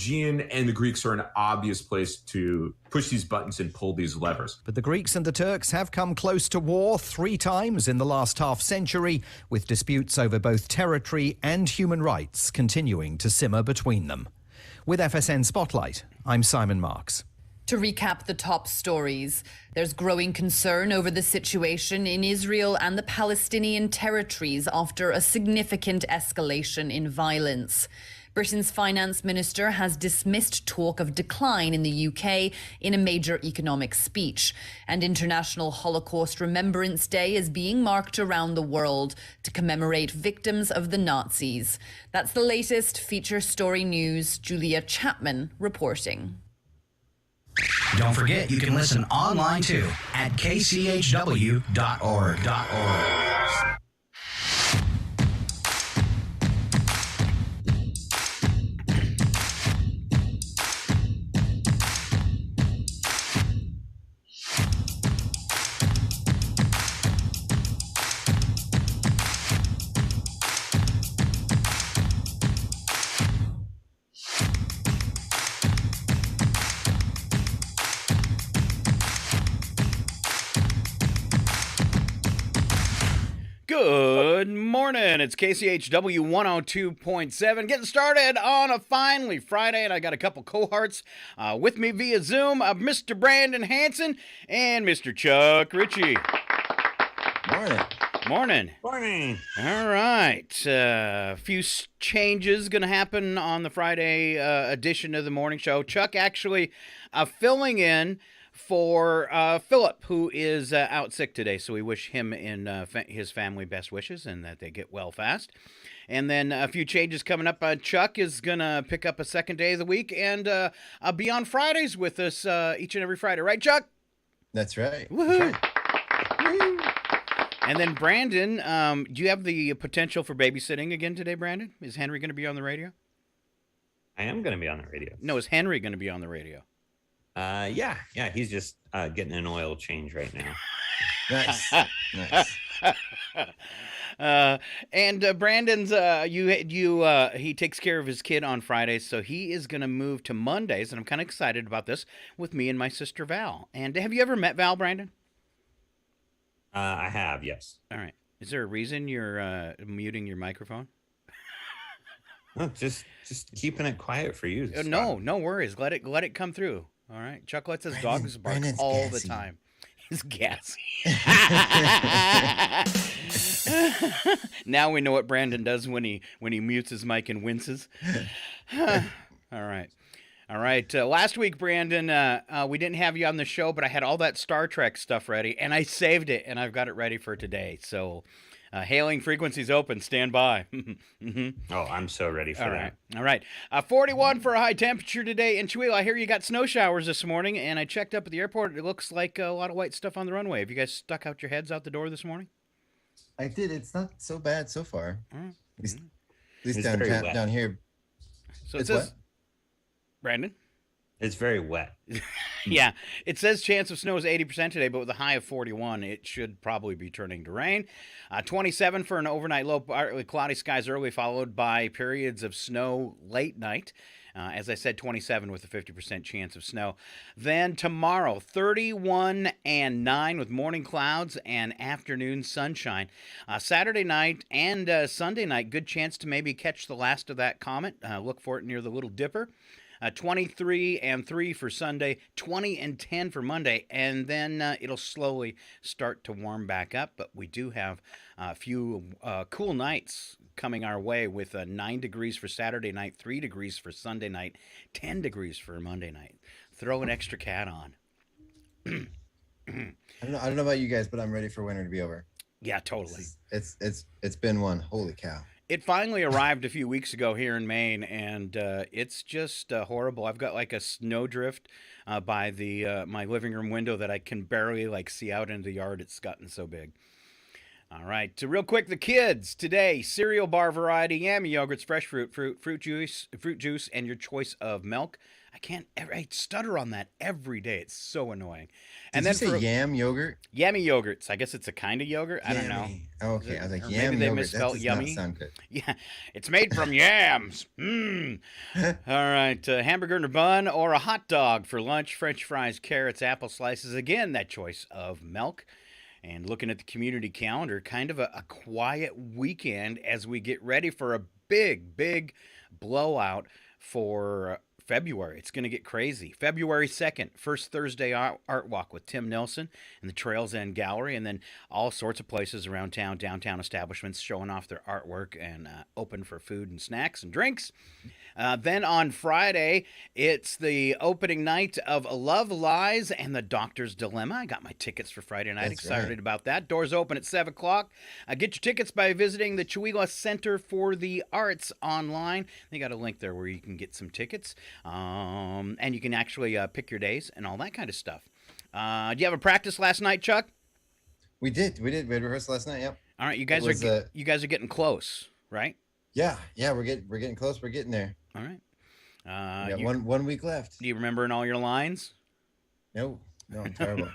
Aegean and the Greeks are an obvious place to push these buttons and pull these levers. But the Greeks and the Turks have come close to war 3 times in the last half century, with disputes over both territory and human rights continuing to simmer between them. With FSN Spotlight, I'm Simon Marks. To recap the top stories, there's growing concern over the situation in Israel and the Palestinian territories after a significant escalation in violence. Britain's finance minister has dismissed talk of decline in the UK in a major economic speech. And International Holocaust Remembrance Day is being marked around the world to commemorate victims of the Nazis. That's the latest feature story news. Julia Chapman reporting. Don't forget, you can listen online too at kchw.org. Good morning. It's KCHW 102.7. Getting started on a finally Friday, and I got a couple cohorts with me via Zoom of Mr. Brandon Hanson and Mr. Chuck Ritchie. Morning. Morning. Morning. All right. A few changes going to happen on the Friday edition of the morning show. Chuck actually filling in for Philip, who is out sick today. So we wish him and his family best wishes and that they get well fast. And then a few changes coming up. Chuck is going to pick up a second day of the week and be on Fridays with us each and every Friday. Right, Chuck? That's right. Woohoo! Woo. And then Brandon, do you have the potential for babysitting again today, Brandon? Is Henry going to be on the radio? I am going to be on the radio. No, is Henry going to be on the radio? Yeah. He's just getting an oil change right now. Nice. And Brandon's he takes care of his kid on Fridays, so he is going to move to Mondays, and I'm kind of excited about this with me and my sister Val. And have you ever met Val, Brandon? I have, yes. All right. Is there a reason you're muting your microphone? Oh, just keeping it quiet for you. No worries. Let it come through. All right. Chuck lets his dogs bark all the time. He's gassy. Now we know what Brandon does when he mutes his mic and winces. All right. Last week, Brandon, we didn't have you on the show, but I had all that Star Trek stuff ready, and I saved it, and I've got it ready for today. So, hailing frequencies open. Stand by. Mm-hmm. Oh, I'm so ready for that. All right. 41 for a high temperature today in Chihuahua. I hear you got snow showers this morning, and I checked up at the airport. It looks like a lot of white stuff on the runway. Have you guys stuck out your heads out the door this morning? I did. It's not so bad so far. Mm-hmm. At least down here. So it says, Brandon? It's very wet. Yeah, it says chance of snow is 80% today, but with a high of 41, it should probably be turning to rain. 27 for an overnight low, partly cloudy skies early, followed by periods of snow late night. As I said, 27 with a 50% chance of snow. Then tomorrow, 31 and 9 with morning clouds and afternoon sunshine. Saturday night and Sunday night, good chance to maybe catch the last of that comet. Look for it near the Little Dipper. 23 and 3 for Sunday, 20 and 10 for Monday, and then it'll slowly start to warm back up. But we do have a few cool nights coming our way with 9 degrees for Saturday night, 3 degrees for Sunday night, 10 degrees for Monday night. Throw an extra cat on. I don't know about you guys, but I'm ready for winter to be over. Yeah, totally. It's been one. Holy cow. It finally arrived a few weeks ago here in Maine, and it's just horrible. I've got like a snowdrift by the my living room window that I can barely see out into the yard. It's gotten so big. All right. So real quick, the kids today: cereal bar variety, yummy yogurts, fresh fruit juice, and your choice of milk. I stutter on that every day. It's so annoying. Did you say yam yogurt? Yummy yogurts. I guess it's a kind of yogurt. I don't know. Okay, I was like, Or yam maybe they yogurt. misspelled That does yummy. not sound good. Yeah, it's made from yams. All right, hamburger in a bun or a hot dog for lunch, French fries, carrots, apple slices. Again, that choice of milk. And looking at the community calendar, kind of a quiet weekend as we get ready for a big blowout for February. It's going to get crazy. February 2nd, first Thursday art walk with Tim Nilsson and the Trails End Gallery, and then all sorts of places around town, downtown establishments showing off their artwork and open for food and snacks and drinks. Then on Friday, it's the opening night of Love, Lies, and the Doctor's Dilemma. I got my tickets for Friday night. That's Excited right. about that. Doors open at 7 o'clock. Get your tickets by visiting the Chihuahua Center for the Arts online. They got a link there where you can get some tickets. And you can actually pick your days and all that kind of stuff. Do you have a practice last night, Chuck? We did. We had rehearsal last night. Yep. All right, you guys are getting close, right? Yeah. We're getting close. We're getting there. All right. We got one week left. Do you remember in all your lines? No, I'm terrible.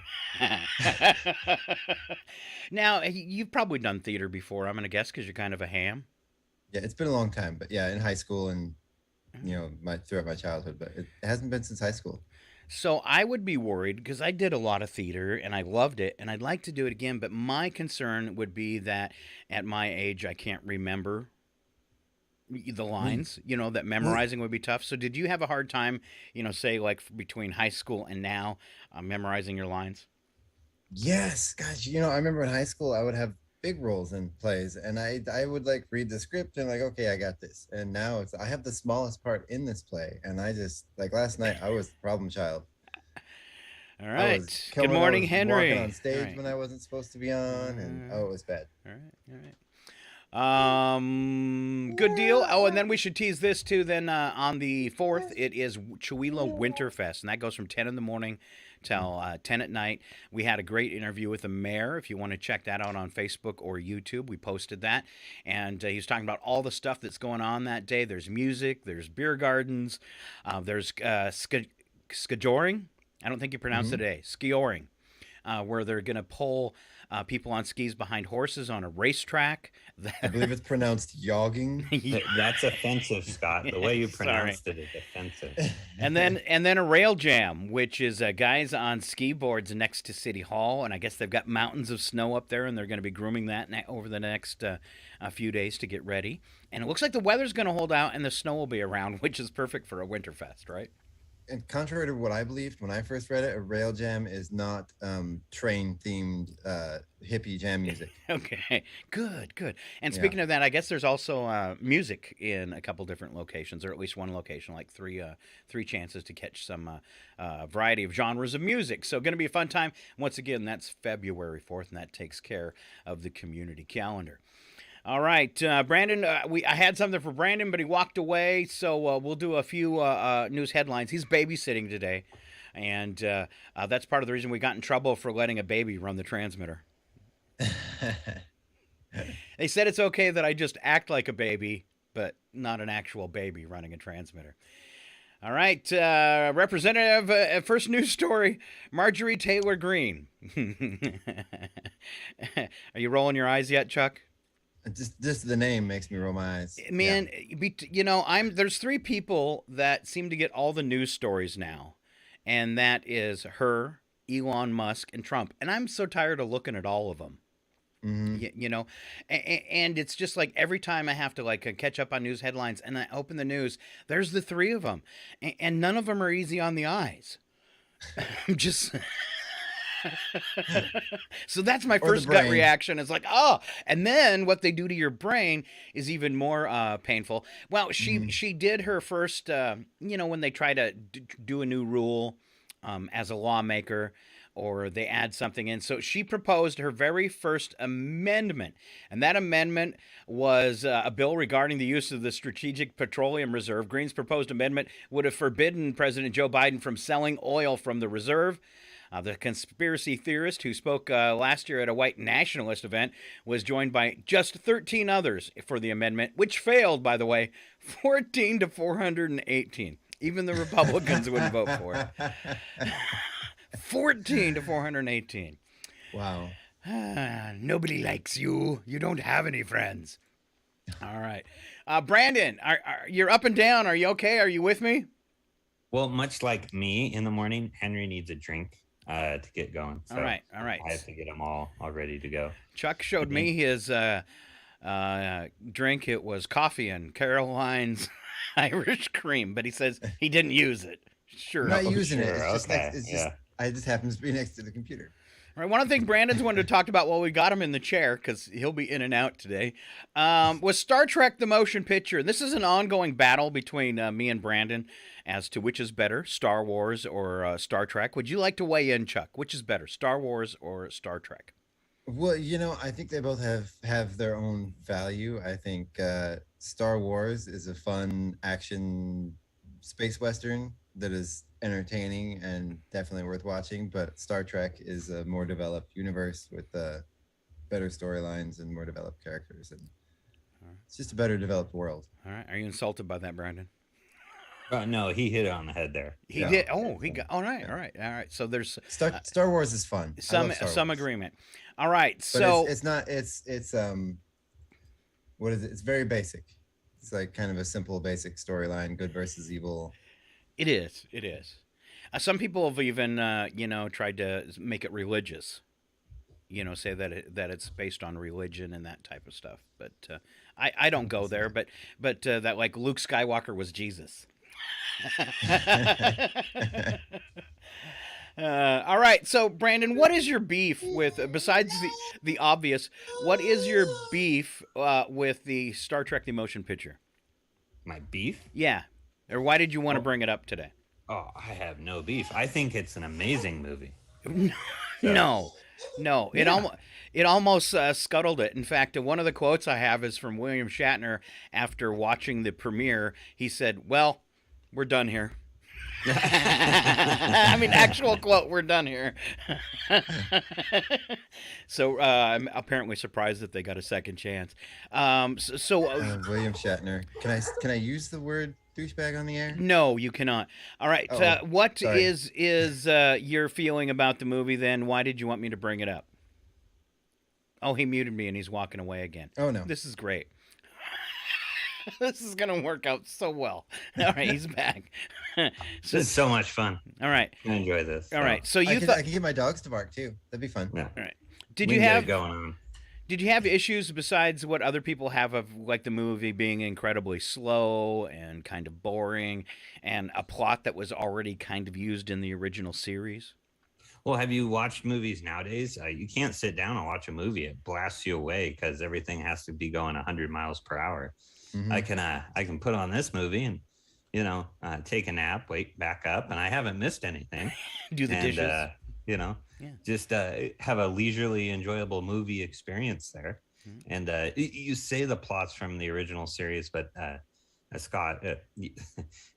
Now, you've probably done theater before, I'm going to guess, because you're kind of a ham. Yeah, it's been a long time, but yeah, in high school and throughout my childhood, but it hasn't been since high school. So I would be worried because I did a lot of theater and I loved it and I'd like to do it again. But my concern would be that at my age, I can't remember the lines, that memorizing would be tough. So did you have a hard time, say like between high school and now memorizing your lines? Yes, gosh, I remember in high school I would have big roles in plays and I would like read the script and like, okay, I got this. And now I have the smallest part in this play and I just like last night I was the problem child. All right. Good morning, Henry. Walking on stage when I wasn't supposed to be on and it was bad. All right. Good deal. Oh, and then we should tease this too. Then on the 4th, it is Chihuahua Winterfest, and that goes from 10 in the morning till 10 at night. We had a great interview with the mayor. If you want to check that out on Facebook or YouTube, we posted that, and he was talking about all the stuff that's going on that day. There's music, there's beer gardens, there's skijoring. I don't think you pronounced it today. Skioring, where they're going to pull people on skis behind horses on a racetrack. I believe it's pronounced yogging. That's offensive, Scott. The way you pronounced it is offensive. And then a rail jam, which is guys on ski boards next to City Hall, and I guess they've got mountains of snow up there, and they're going to be grooming that over the next a few days to get ready. And it looks like the weather's going to hold out, and the snow will be around, which is perfect for a Winterfest, right? And contrary to what I believed when I first read it, a rail jam is not train-themed hippie jam music. Okay, good. And speaking of that, I guess there's also music in a couple different locations, or at least one location, like three chances to catch some variety of genres of music. So going to be a fun time. Once again, that's February 4th, and that takes care of the community calendar. All right, Brandon, I had something for Brandon, but he walked away, so we'll do a few news headlines. He's babysitting today, and that's part of the reason we got in trouble for letting a baby run the transmitter. They said it's okay that I just act like a baby, but not an actual baby running a transmitter. All right, Representative, first news story, Marjorie Taylor Greene. Are you rolling your eyes yet, Chuck? Just the name makes me roll my eyes. Man, there's three people that seem to get all the news stories now, and that is her, Elon Musk, and Trump. And I'm so tired of looking at all of them. Mm-hmm. And it's just like every time I have to catch up on news headlines, and I open the news, there's the three of them, and none of them are easy on the eyes. I'm just. So that's my first gut reaction. It's like, oh, and then what they do to your brain is even more painful. Well, she did her first, when they try to do a new rule as a lawmaker, or they add something in. So she proposed her very first amendment, and that amendment was a bill regarding the use of the Strategic Petroleum Reserve. Green's proposed amendment would have forbidden President Joe Biden from selling oil from the reserve. The conspiracy theorist who spoke last year at a white nationalist event was joined by just 13 others for the amendment, which failed, by the way, 14 to 418. Even the Republicans wouldn't vote for it. 14 to 418. Wow. Nobody likes you. You don't have any friends. All right. Brandon, you're up and down. Are you okay? Are you with me? Well, much like me in the morning, Henry needs a drink to get going. So All right. I have to get them all ready to go. Chuck showed me his drink. It was coffee and Caroline's Irish cream, but he says he didn't use it. Sure. I'm not using it. sure, It's just okay, I just happens to be next to the computer. All right, one of the things Brandon's wanted to talk about while we got him in the chair, because he'll be in and out today, was Star Trek the Motion Picture. This is an ongoing battle between me and Brandon as to which is better, Star Wars or Star Trek. Would you like to weigh in, Chuck? Which is better, Star Wars or Star Trek? Well, I think they both have their own value. I think Star Wars is a fun action space western that is entertaining and definitely worth watching, but Star Trek is a more developed universe with better storylines and more developed characters, and it's just a better developed world. All right. Are you insulted by that, Brandon? No, he hit it on the head there. He did. Oh, he got. All right. So there's Star Wars is fun. I love Star some Wars. agreement. All right. But So it's not. It's what is it? It's very basic. It's like kind of a simple, basic storyline: good versus evil. It is. Some people have even, tried to make it religious. Say that it's based on religion and that type of stuff. But I don't go there. But that like Luke Skywalker was Jesus. All right. So Brandon, what is your beef with besides the obvious? What is your beef with the Star Trek the Motion Picture? My beef? Yeah. Or why did you want to bring it up today? Oh, I have no beef. I think it's an amazing movie. No. It almost scuttled it. In fact, one of the quotes I have is from William Shatner after watching the premiere. He said, "Well, we're done here." I mean, actual quote, "We're done here." So I'm apparently surprised that they got a second chance. William Shatner. Can I use the word douchebag on the air? No, you cannot. All right. What sorry. is your feeling about the movie then? Why did you want me to bring it up? Oh, he muted me and he's walking away again. Oh, no. This is great. This is going to work out so well. All right, he's back. This is so much fun. All right. I enjoy this. All right. So I could get my dogs to bark too. That'd be fun. Yeah. All right. We can get it going on. Did you have issues besides what other people have of like the movie being incredibly slow and kind of boring and a plot that was already kind of used in the original series? Well, have you watched movies nowadays? You can't sit down and watch a movie. It blasts you away because everything has to be going 100 miles per hour. Mm-hmm. I can put on this movie and take a nap, wake back up, and I haven't missed anything. Do the dishes. Just have a leisurely, enjoyable movie experience there. Mm-hmm. And you say the plots from the original series, but Scott,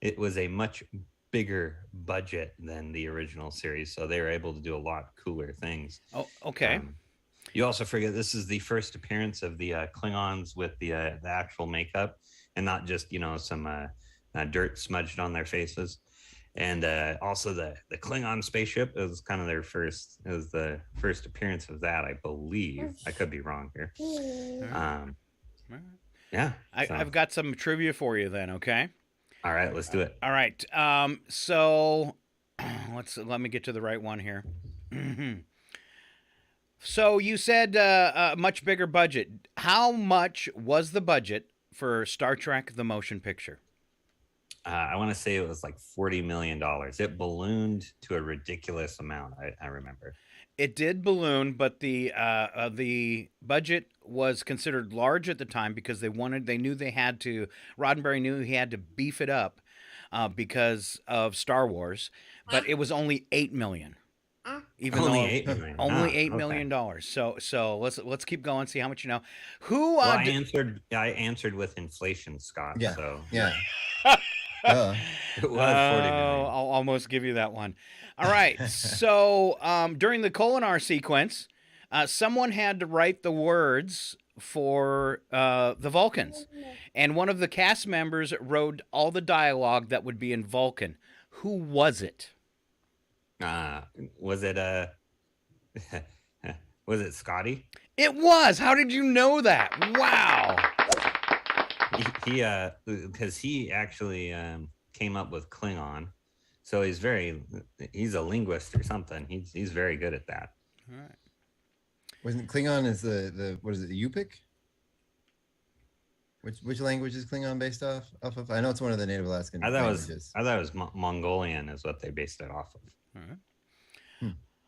it was a much bigger budget than the original series, so they were able to do a lot cooler things. Oh, okay. You also forget this is the first appearance of the Klingons with the actual makeup, and not just some dirt smudged on their faces. And also the Klingon spaceship is kind of the first appearance of that, I believe. I could be wrong here. Yeah. I've got some trivia for you then, okay? All right, let's do it. All right. So let me get to the right one here. So you said a much bigger budget. How much was the budget for Star Trek the Motion Picture? I want to say it was like $40 million. It ballooned to a ridiculous amount, I remember. It did balloon, but the budget was considered large at the time because Roddenberry knew he had to beef it up because of Star Wars, but it was only $8 million. Only $8 million. So let's keep going. See how much you know. I answered with inflation, Scott. Yeah. So yeah. It was 40 million. I'll almost give you that one. All right. So during the Kolinar sequence, someone had to write the words for the Vulcans. And one of the cast members wrote all the dialogue that would be in Vulcan. Who was it? Was it was it Scotty? It was. How did you know that? Wow. He because he actually came up with Klingon, so he's a linguist or something. He's very good at that. All right. Wasn't Klingon is the what is it, the Yupik? Which language is Klingon based off of? I know it's one of the Native Alaskan languages. I thought it was Mongolian is what they based it off of. All right.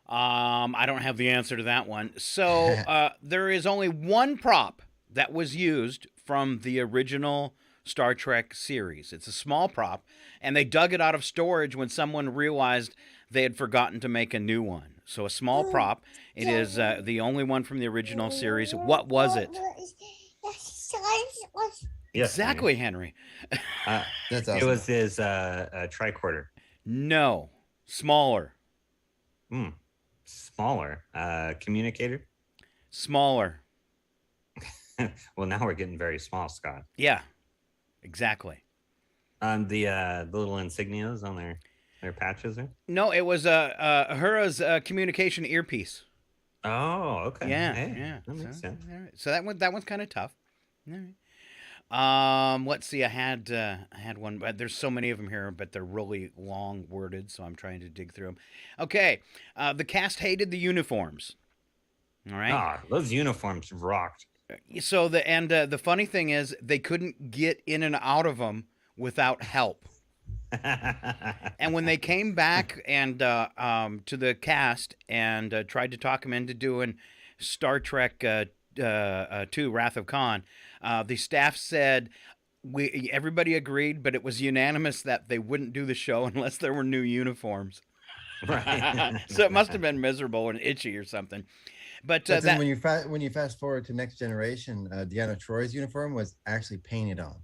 I don't have the answer to that one. So there is only one prop that was used from the original Star Trek series. It's a small prop, and they dug it out of storage when someone realized they had forgotten to make a new one. So a small prop. It is the only one from the original series. What was it? Yes, Exactly, Henry. That's awesome. It was his tricorder. No. Smaller. Smaller communicator. Smaller. Well, now we're getting very small, Scott. Yeah. Exactly. The little insignias on their patches there. No, it was Uhura's communication earpiece. Oh, okay. Yeah, Hey, yeah. that makes sense. All right. So that one's kind of tough. All right. Let's see. I had one, but there's so many of them here, but they're really long worded, so I'm trying to dig through them. Okay. The cast hated the uniforms. All right. Those uniforms rocked. So the funny thing is they couldn't get in and out of them without help. And when they came back and to the cast and tried to talk them into doing Star Trek 2, Wrath of Khan, the staff said everybody agreed, but it was unanimous that they wouldn't do the show unless there were new uniforms. Right. So it must have been miserable and itchy or something. But when you fast forward to Next Generation, Deanna Troy's uniform was actually painted on.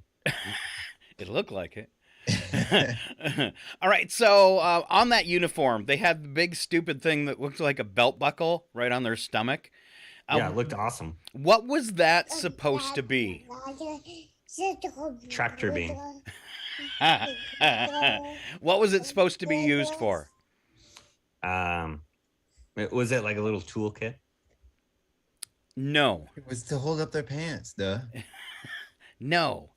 It looked like it. All right, so on that uniform, they had the big stupid thing that looked like a belt buckle right on their stomach. Yeah, it looked awesome. What was that supposed to be? Tractor beam. What was it supposed to be used for? Was it like a little toolkit? No. It was to hold up their pants, duh. No.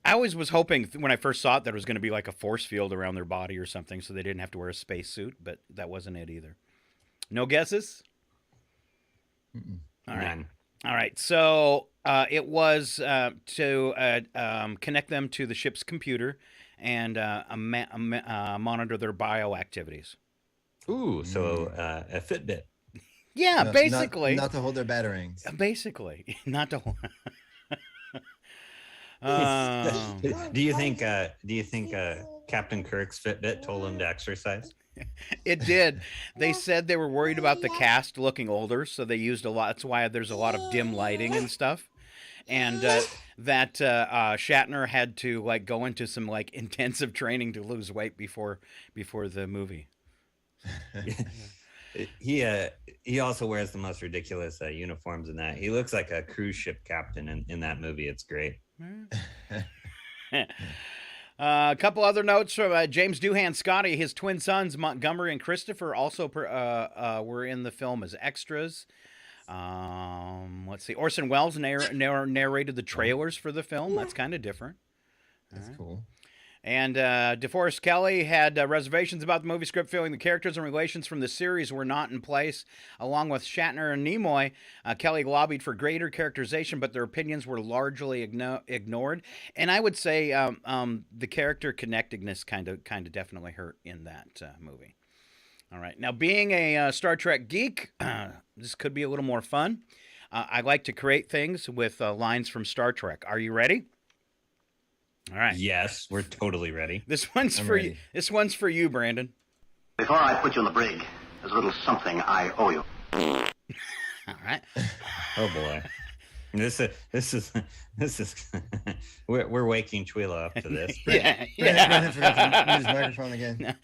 I always was hoping when I first saw it that it was going to be like a force field around their body or something so they didn't have to wear a spacesuit, but that wasn't it either. No guesses? All right. None. All right. So it was to connect them to the ship's computer and monitor their bioactivities. Ooh, so a Fitbit. Yeah, basically. Not to hold their batarangs. Basically. Not to hold. Do you think Captain Kirk's Fitbit told him to exercise? It did. They said they were worried about the cast looking older, so they used a lot. That's why there's a lot of dim lighting and stuff. And that Shatner had to like go into some like intensive training to lose weight before the movie. He also wears the most ridiculous uniforms in that. He looks like a cruise ship captain in that movie. It's great. A couple other notes from James Doohan Scotty. His twin sons, Montgomery and Christopher, also were in the film as extras. Let's see. Orson Welles narrated the trailers for the film. That's kind of different. That's cool. And DeForest Kelley had reservations about the movie script, feeling the characters and relations from the series were not in place. Along with Shatner and Nimoy, Kelley lobbied for greater characterization, but their opinions were largely ignored. And I would say the character connectedness kind of definitely hurt in that movie. All right. Now, being a Star Trek geek, this could be a little more fun. I like to create things with lines from Star Trek. Are you ready? All right. Yes, we're totally ready. This one's for you. This one's for you, Brandon. Before I put you in the brig, there's a little something I owe you. All right. Oh boy. This is we're waking Twila up to this. Yeah. Brandon forgot to mute his microphone again.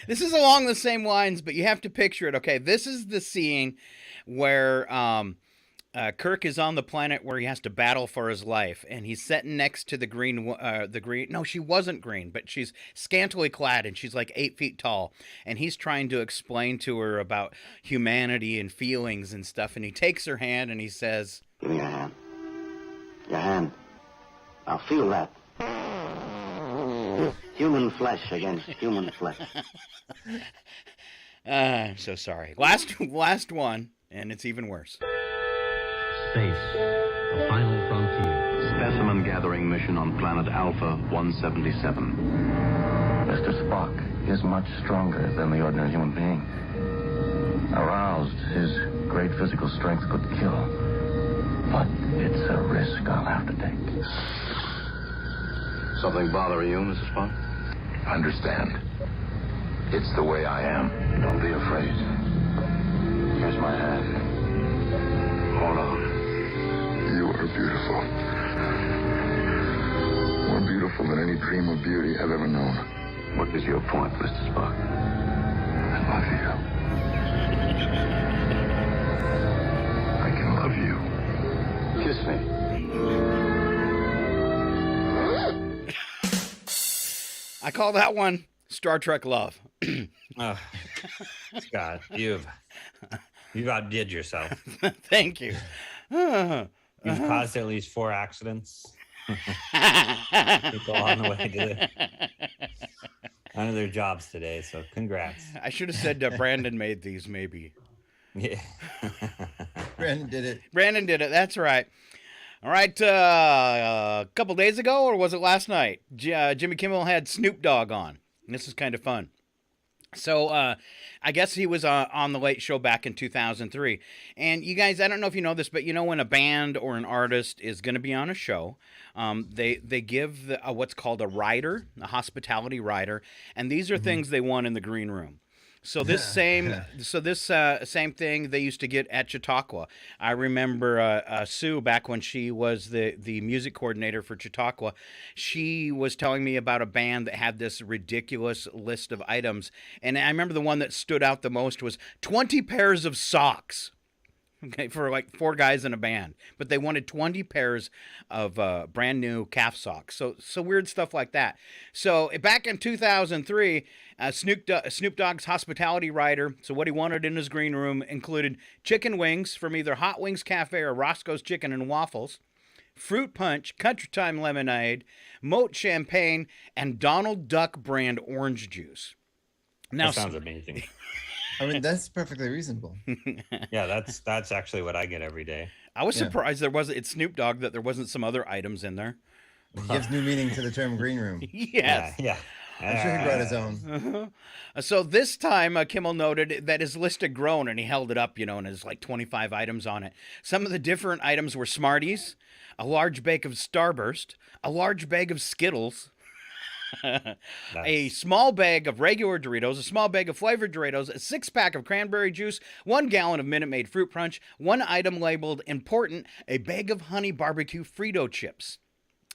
This is along the same lines, but you have to picture it. Okay, this is the scene where Kirk is on the planet where he has to battle for his life, and he's sitting next to the green. No, she wasn't green, but she's scantily clad, and she's like 8 feet tall, and he's trying to explain to her about humanity and feelings and stuff, and he takes her hand and he says, Give me your hand. Your hand. I'll feel that. Human flesh against human flesh. I'm so sorry. Last one, and it's even worse. Space, the final frontier. Specimen gathering mission on planet Alpha 177. Mr. Spock is much stronger than the ordinary human being. Aroused, his great physical strength could kill. But it's a risk I'll have to take. Something bothering you, Mr. Spock? Understand. It's the way I am. Don't be afraid. Here's my hand. Hold on. You are beautiful. More beautiful than any dream of beauty I've ever known. What is your point, Mr. Spock? I love you. I can love you. Kiss me. I call that one Star Trek love. Oh, Scott, you've outdid yourself. Thank you. You've caused at least 4 accidents. People on the way to their jobs today, so congrats. I should have said Brandon made these, maybe. Yeah. Brandon did it. Brandon did it. That's right. All right. A couple days ago, or was it last night? Jimmy Kimmel had Snoop Dogg on. This is kind of fun. So I guess he was on The Late Show back in 2003. And you guys, I don't know if you know this, but you know when a band or an artist is going to be on a show, they give what's called a rider, a hospitality rider, and these are things they want in the green room. So this same thing they used to get at Chautauqua. I remember Sue, back when she was the music coordinator for Chautauqua, she was telling me about a band that had this ridiculous list of items. And I remember the one that stood out the most was 20 pairs of socks. Okay, for like 4 guys in a band, but they wanted 20 pairs of brand new calf socks. So weird stuff like that. So back in 2003, Snoop Dogg's hospitality rider. So what he wanted in his green room included chicken wings from either Hot Wings Cafe or Roscoe's Chicken and Waffles, fruit punch, Country Time lemonade, Moat champagne, and Donald Duck brand orange juice. Now, that sounds amazing. I mean, that's perfectly reasonable. Yeah, that's actually what I get every day. I was surprised it's Snoop Dogg that there wasn't some other items in there. It gives new meaning to the term green room. Yes. Yeah. I'm sure he brought his own. So this time, Kimmel noted that his list had grown, and he held it up, and there's like 25 items on it. Some of the different items were Smarties, a large bag of Starburst, a large bag of Skittles, a small bag of regular Doritos, a small bag of flavored Doritos, a 6-pack of cranberry juice, 1 gallon of Minute Maid fruit punch, 1 item labeled important, a bag of honey barbecue Frito chips.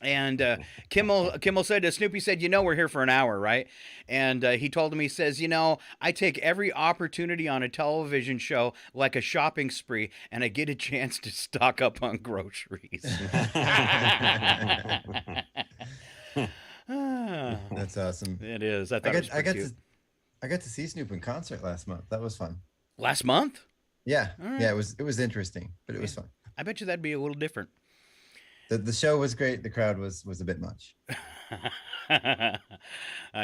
And Kimmel said to Snoopy, said, we're here for an hour, right? And he told him, he says, I take every opportunity on a television show like a shopping spree, and I get a chance to stock up on groceries. That's awesome. It is. I got to see Snoop in concert last month. That was fun. Last month? Yeah. Right. Yeah, it was interesting, but it was fun. I bet you that'd be a little different. The show was great. The crowd was a bit much. I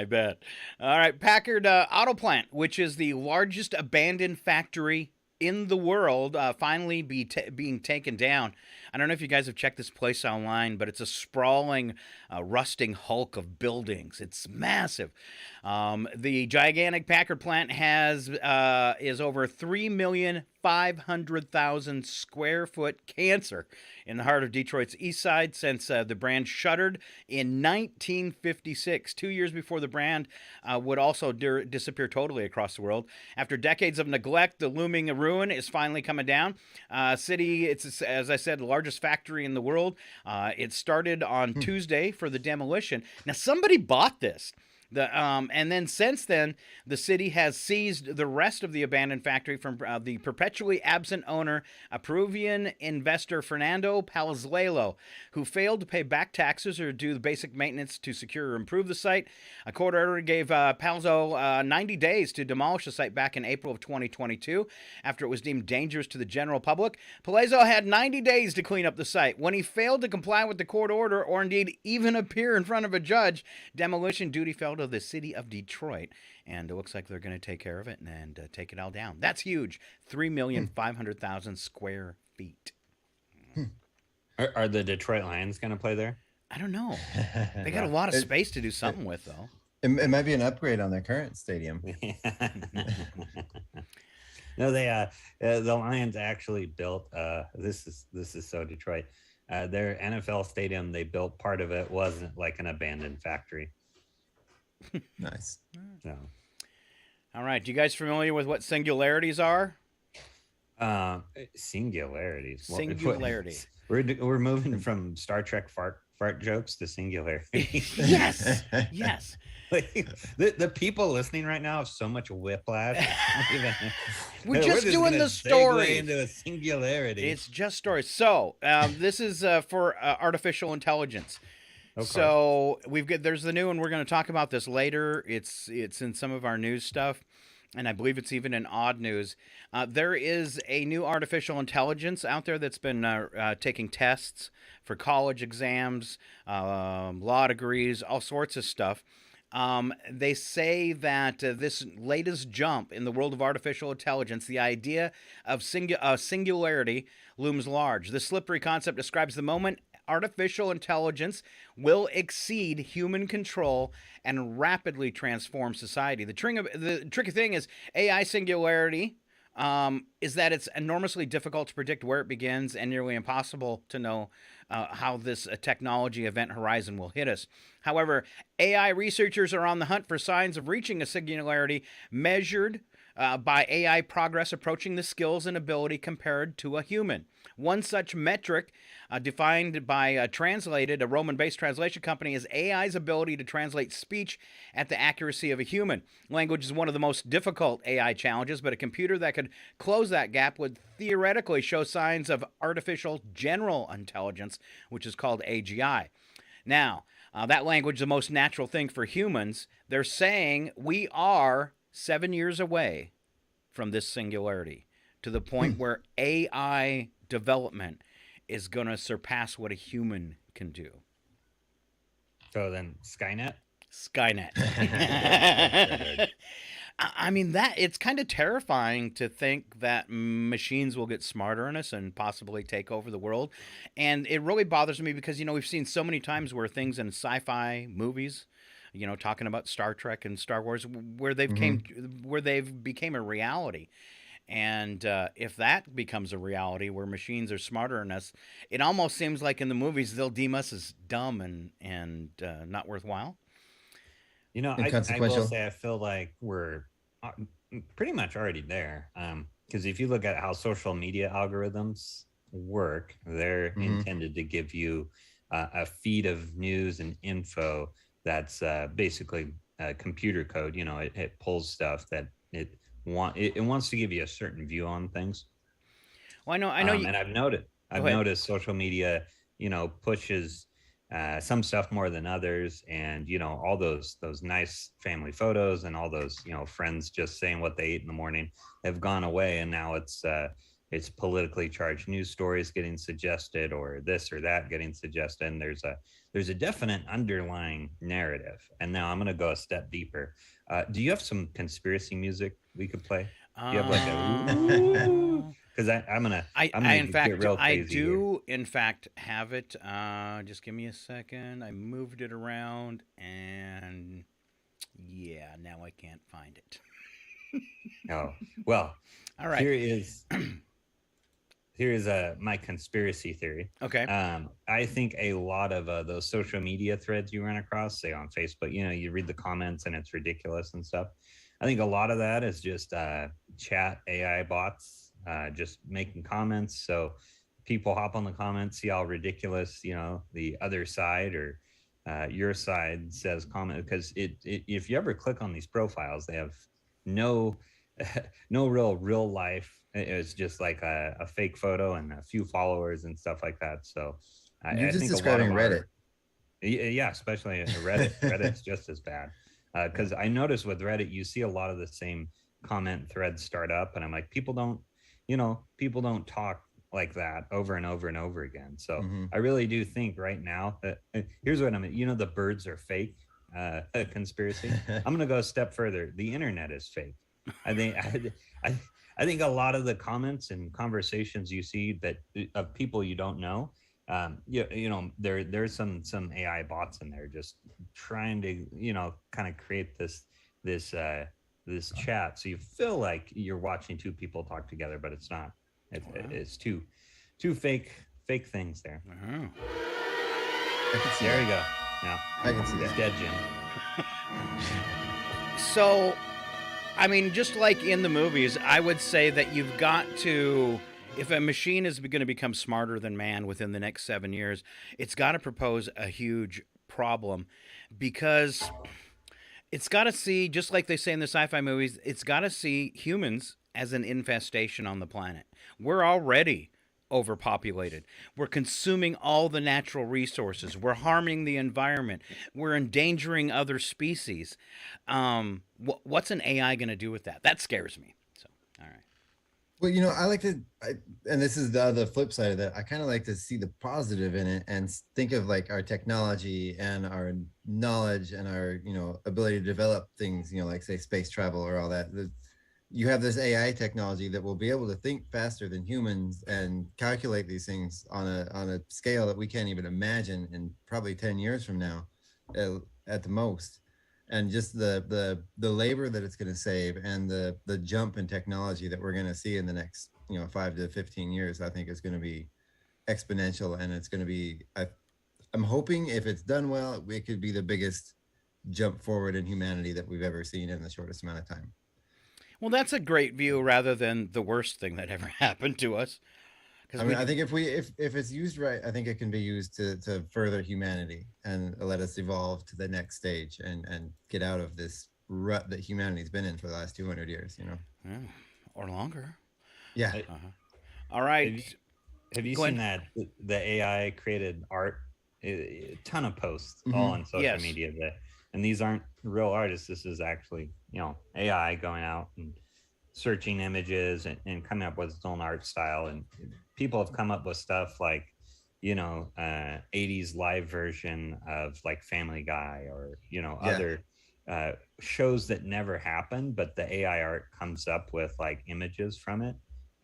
bet. All right, Packard Auto Plant, which is the largest abandoned factory in the world, finally being taken down. I don't know if you guys have checked this place online, but it's a sprawling, rusting hulk of buildings. It's massive. The gigantic Packard plant is over 3,500,000 square foot cancer in the heart of Detroit's east side since the brand shuttered in 1956, 2 years before the brand would also disappear totally across the world. After decades of neglect, the looming ruin is finally coming down. City, it's, as I said, the largest factory in the world. It started on Tuesday for the demolition. Now, somebody bought this. And then since then, the city has seized the rest of the abandoned factory from the perpetually absent owner, a Peruvian investor, Fernando Palazuelo, who failed to pay back taxes or do the basic maintenance to secure or improve the site. A court order gave Palazzo 90 days to demolish the site back in April of 2022 after it was deemed dangerous to the general public. Palazzo had 90 days to clean up the site. When he failed to comply with the court order or indeed even appear in front of a judge, demolition duty fell to the city of Detroit, and it looks like they're going to take care of it and take it all down. That's huge. 3,500,000 square feet. Are the Detroit Lions going to play there? I don't know. They got a lot of space to do something with, though. It might be an upgrade on their current stadium. No, they the Lions actually built. This is so Detroit. Their NFL stadium, they built part of it wasn't like an abandoned factory. Nice. So, all right. You guys familiar with what singularities are? Singularities. Singularities. We're moving from Star Trek fart jokes to singularity. Yes. Yes. Like, the people listening right now have so much whiplash. We're just doing the story into a singularity. It's just stories. So this is for artificial intelligence. Okay. So there's the new one. We're going to talk about this later. It's in some of our news stuff, and I believe it's even in odd news. There is a new artificial intelligence out there that's been taking tests for college exams, law degrees, all sorts of stuff. They say that this latest jump in the world of artificial intelligence, the idea of singularity, looms large. This slippery concept describes the moment artificial intelligence will exceed human control and rapidly transform society. The tricky thing is AI singularity is that it's enormously difficult to predict where it begins and nearly impossible to know how this technology event horizon will hit us. However, AI researchers are on the hunt for signs of reaching a singularity measured by AI progress approaching the skills and ability compared to a human. One such metric, defined by Translated, a Roman-based translation company, is AI's ability to translate speech at the accuracy of a human. Language is one of the most difficult AI challenges, but a computer that could close that gap would theoretically show signs of artificial general intelligence, which is called AGI. Now, that language is the most natural thing for humans. They're saying we are 7 years away from this singularity, to the point where AI development is going to surpass what a human can do. So then Skynet? Skynet. I mean, it's kind of terrifying to think that machines will get smarter than us and possibly take over the world. And it really bothers me because, we've seen so many times where things in sci-fi movies, talking about Star Trek and Star Wars, where they've became a reality. And if that becomes a reality where machines are smarter than us, it almost seems like in the movies they'll deem us as dumb and not worthwhile. I will say I feel like we're pretty much already there. Because if you look at how social media algorithms work, they're intended to give you a feed of news and info that's basically computer code. It pulls stuff that it wants to give you a certain view on things. Well, I know. And I've noticed social media, pushes some stuff more than others, and all those nice family photos and all those friends just saying what they ate in the morning have gone away, and now it's politically charged news stories getting suggested, or this or that getting suggested, and there's a definite underlying narrative. And now I'm going to go a step deeper. Do you have some conspiracy music we could play? Do you have like a because I'm gonna in fact, get real crazy I do here. In fact have it. Just give me a second. I moved it around, and Yeah, now I can't find it. Oh, well, All right. Here's my conspiracy theory. Okay. I think a lot of those social media threads you run across, say on Facebook, you read the comments and it's ridiculous and stuff. I think a lot of that is just chat AI bots just making comments. So people hop on the comments, see how ridiculous, the other side or your side says comment, because if you ever click on these profiles, they have no no real life. It's just like a fake photo and a few followers and stuff like that. So You're I just think describing Reddit. Yeah, especially Reddit. Reddit's just as bad, because I notice with Reddit you see a lot of the same comment threads start up, and I'm like, people don't talk like that over and over and over again. So I really do think right now that here's what I mean. The birds are fake. A conspiracy. I'm going to go a step further. The internet is fake. I think I think a lot of the comments and conversations you see that of people you don't know, there's some AI bots in there just trying to kind of create this chat, so you feel like you're watching two people talk together, but it's not. It's two fake things there. I can see there that. you go. Yeah, I can see it's that. dead, Jim. So, I mean, just like in the movies, I would say that you've got to, if a machine is going to become smarter than man within the next 7 years, it's got to propose a huge problem, because it's got to see, just like they say in the sci-fi movies, it's got to see humans as an infestation on the planet. We're already overpopulated. We're consuming all the natural resources. We're harming the environment. We're endangering other species. What's an AI going to do with that? That scares me. So, all right. Well, I like to, and this is the flip side of that. I kind of like to see the positive in it and think of like our technology and our knowledge and our, ability to develop things, like say space travel or all that. You have this AI technology that will be able to think faster than humans and calculate these things on a scale that we can't even imagine in probably 10 years from now, at the most. And just the labor that it's going to save and the jump in technology that we're going to see in the next 5 to 15 years, I think is going to be exponential. And it's going to be, I'm hoping if it's done well, it could be the biggest jump forward in humanity that we've ever seen in the shortest amount of time. Well, that's a great view rather than the worst thing that ever happened to us. I think if it's used right, I think it can be used to further humanity and let us evolve to the next stage and get out of this rut that humanity's been in for the last 200 years, Yeah, or longer. Yeah. All right. Have you seen that the AI created art? A ton of posts all on social media and these aren't real artists. This is actually, AI going out and searching images and coming up with its own art style. And people have come up with stuff like, 80s live version of like Family Guy or, other shows that never happened, but the AI art comes up with like images from it.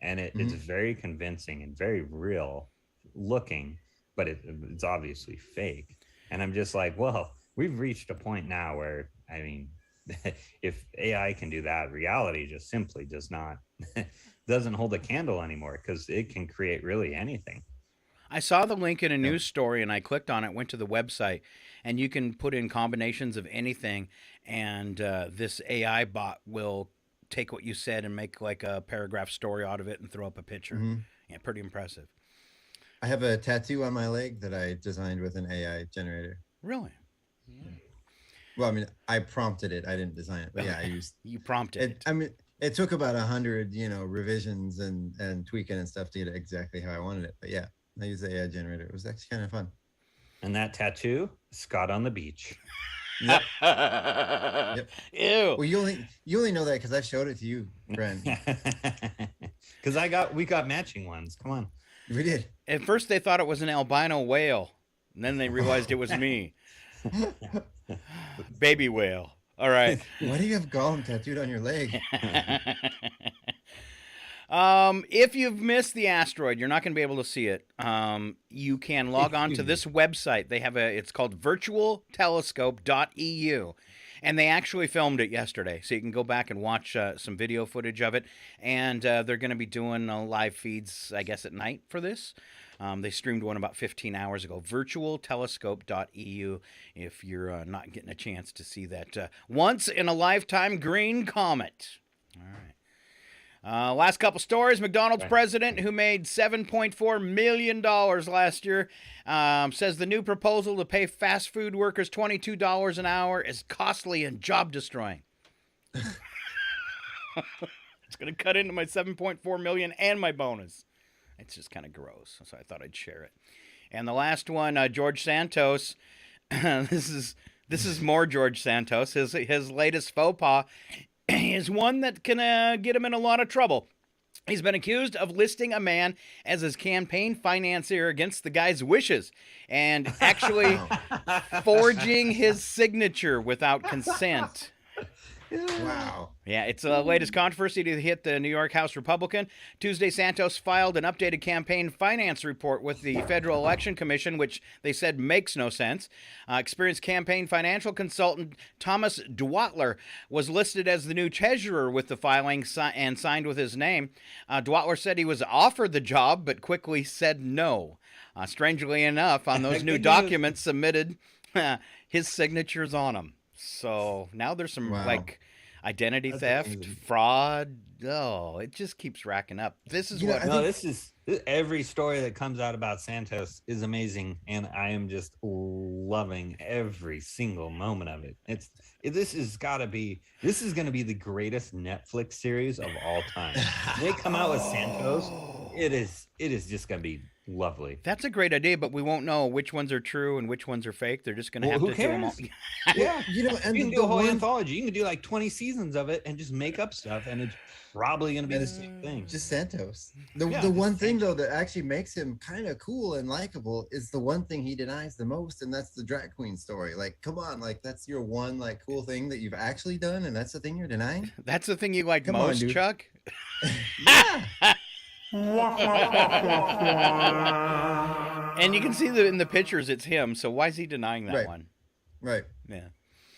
And it's very convincing and very real looking, but it's obviously fake. And I'm just like, well, we've reached a point now where, I mean, if AI can do that, reality just simply doesn't hold a candle anymore, because it can create really anything. I saw the link in a news story and I clicked on it, went to the website, and you can put in combinations of anything. And this AI bot will take what you said and make like a paragraph story out of it and throw up a picture. Yeah, pretty impressive. I have a tattoo on my leg that I designed with an AI generator. Really? Yeah. Well, I mean, I prompted it. I didn't design it, but yeah, I used. You prompted it. I mean, it took about 100, revisions and tweaking and stuff to get it exactly how I wanted it. But yeah, I used the AI generator. It was actually kind of fun. And that tattoo, Scott on the beach. Yep. Ew. Well, you only know that because I showed it to you, Brent. Because we got matching ones. Come on. We did. At first, they thought it was an albino whale. And then they realized it was me. Baby whale. All right. Why do you have Gollum tattooed on your leg? If you've missed the asteroid, you're not going to be able to see it. You can log on to this website. They have it's called virtualtelescope.eu. And they actually filmed it yesterday, so you can go back and watch some video footage of it. And they're going to be doing live feeds, I guess, at night for this. They streamed one about 15 hours ago. Virtualtelescope.eu if you're not getting a chance to see that once-in-a-lifetime green comet. All right. Last couple stories. McDonald's president, who made $7.4 million last year, says the new proposal to pay fast food workers $22 an hour is costly and job-destroying. It's going to cut into my $7.4 million and my bonus. It's just kind of gross, so I thought I'd share it. And the last one, George Santos. This is more George Santos. His latest faux pas is one that can get him in a lot of trouble. He's been accused of listing a man as his campaign financier against the guy's wishes and actually forging his signature without consent. Wow. Yeah, it's the latest controversy to hit the New York House Republican. Tuesday, Santos filed an updated campaign finance report with the Federal Election Commission, which they said makes no sense. Experienced campaign financial consultant Thomas Dwatler was listed as the new treasurer with the filing and signed with his name. Dwatler said he was offered the job, but quickly said no. Strangely enough, on those new documents submitted, his signature's on them. So now there's some identity theft, fraud. Oh, it just keeps racking up. This is every story that comes out about Santos is amazing, and I am just loving every single moment of it. This is going to be the greatest Netflix series of all time. When they come out with Santos, it is just going to be lovely. That's a great idea, but we won't know which ones are true and which ones are fake. They're just going to have to do them all. Yeah, and you can do a whole anthology. You can do like 20 seasons of it and just make up stuff, and it's probably going to be the same thing. Just Santos. The one thing though that actually makes him kind of cool and likable is the one thing he denies the most, and that's the drag queen story. Like, come on, like that's your one like cool thing that you've actually done, and that's the thing you're denying. That's the thing you like most, Chuck. Yeah. And you can see that in the pictures it's him, so why is he denying that one? Right. Yeah.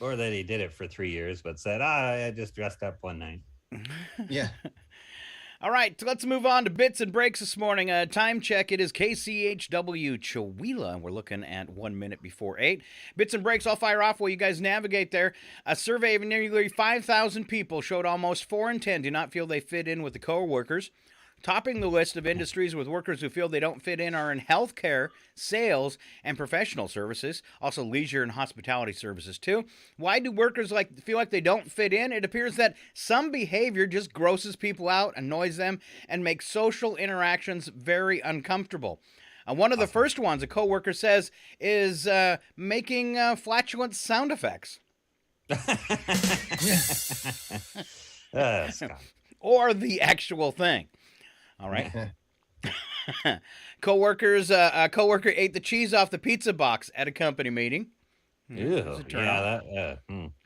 Or that he did it for 3 years but said, I just dressed up one night. Yeah. All right, so let's move on to bits and breaks this morning. Time check, it is KCHW Chewelah, and we're looking at 1 minute before 8. Bits and breaks, I'll fire off while you guys navigate there. A survey of nearly 5,000 people showed almost 4 in 10 do not feel they fit in with the co-workers. Topping the list of industries with workers who feel they don't fit in are in healthcare, sales, and professional services, also leisure and hospitality services too. Why do workers feel like they don't fit in? It appears that some behavior just grosses people out, annoys them, and makes social interactions very uncomfortable. One of the first ones a coworker says is making flatulent sound effects. Or the actual thing. All right. A coworker ate the cheese off the pizza box at a company meeting. Ew.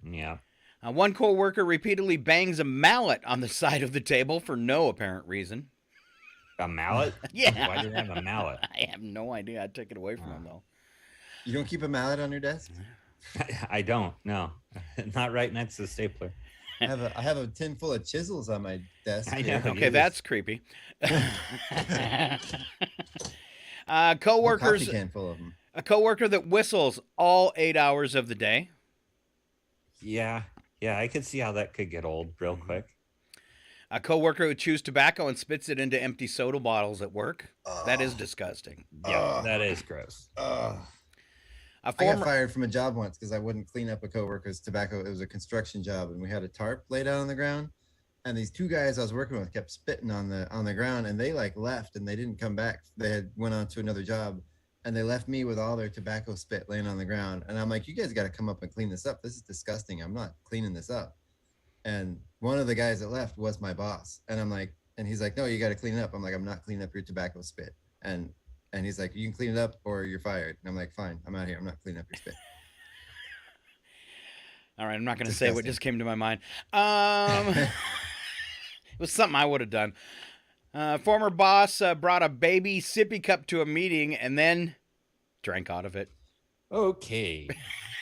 Yeah. One coworker repeatedly bangs a mallet on the side of the table for no apparent reason. A mallet? Yeah. Why do you have a mallet? I have no idea. I took it away from him though. You don't keep a mallet on your desk? I don't. No, not right next to the stapler. I have a tin full of chisels on my desk. Okay, that's creepy. Coworkers. A can full of them. A coworker that whistles all 8 hours of the day. Yeah, I could see how that could get old real quick. A coworker who chews tobacco and spits it into empty soda bottles at work. That is disgusting. Yeah, that is gross. I got fired from a job once because I wouldn't clean up a coworker's tobacco. It was a construction job, and we had a tarp laid out on the ground. And these two guys I was working with kept spitting on the ground, and they left and they didn't come back. They had went on to another job, and they left me with all their tobacco spit laying on the ground. And I'm like, you guys got to come up and clean this up. This is disgusting. I'm not cleaning this up. And one of the guys that left was my boss, and I'm like, and he's like, no, you got to clean it up. I'm like, I'm not cleaning up your tobacco spit. And he's like, you can clean it up or you're fired. And I'm like, fine, I'm out here. I'm not cleaning up your spit. All right, I'm not going to say what just came to my mind. It was something I would have done. Former boss brought a baby sippy cup to a meeting and then drank out of it. Okay.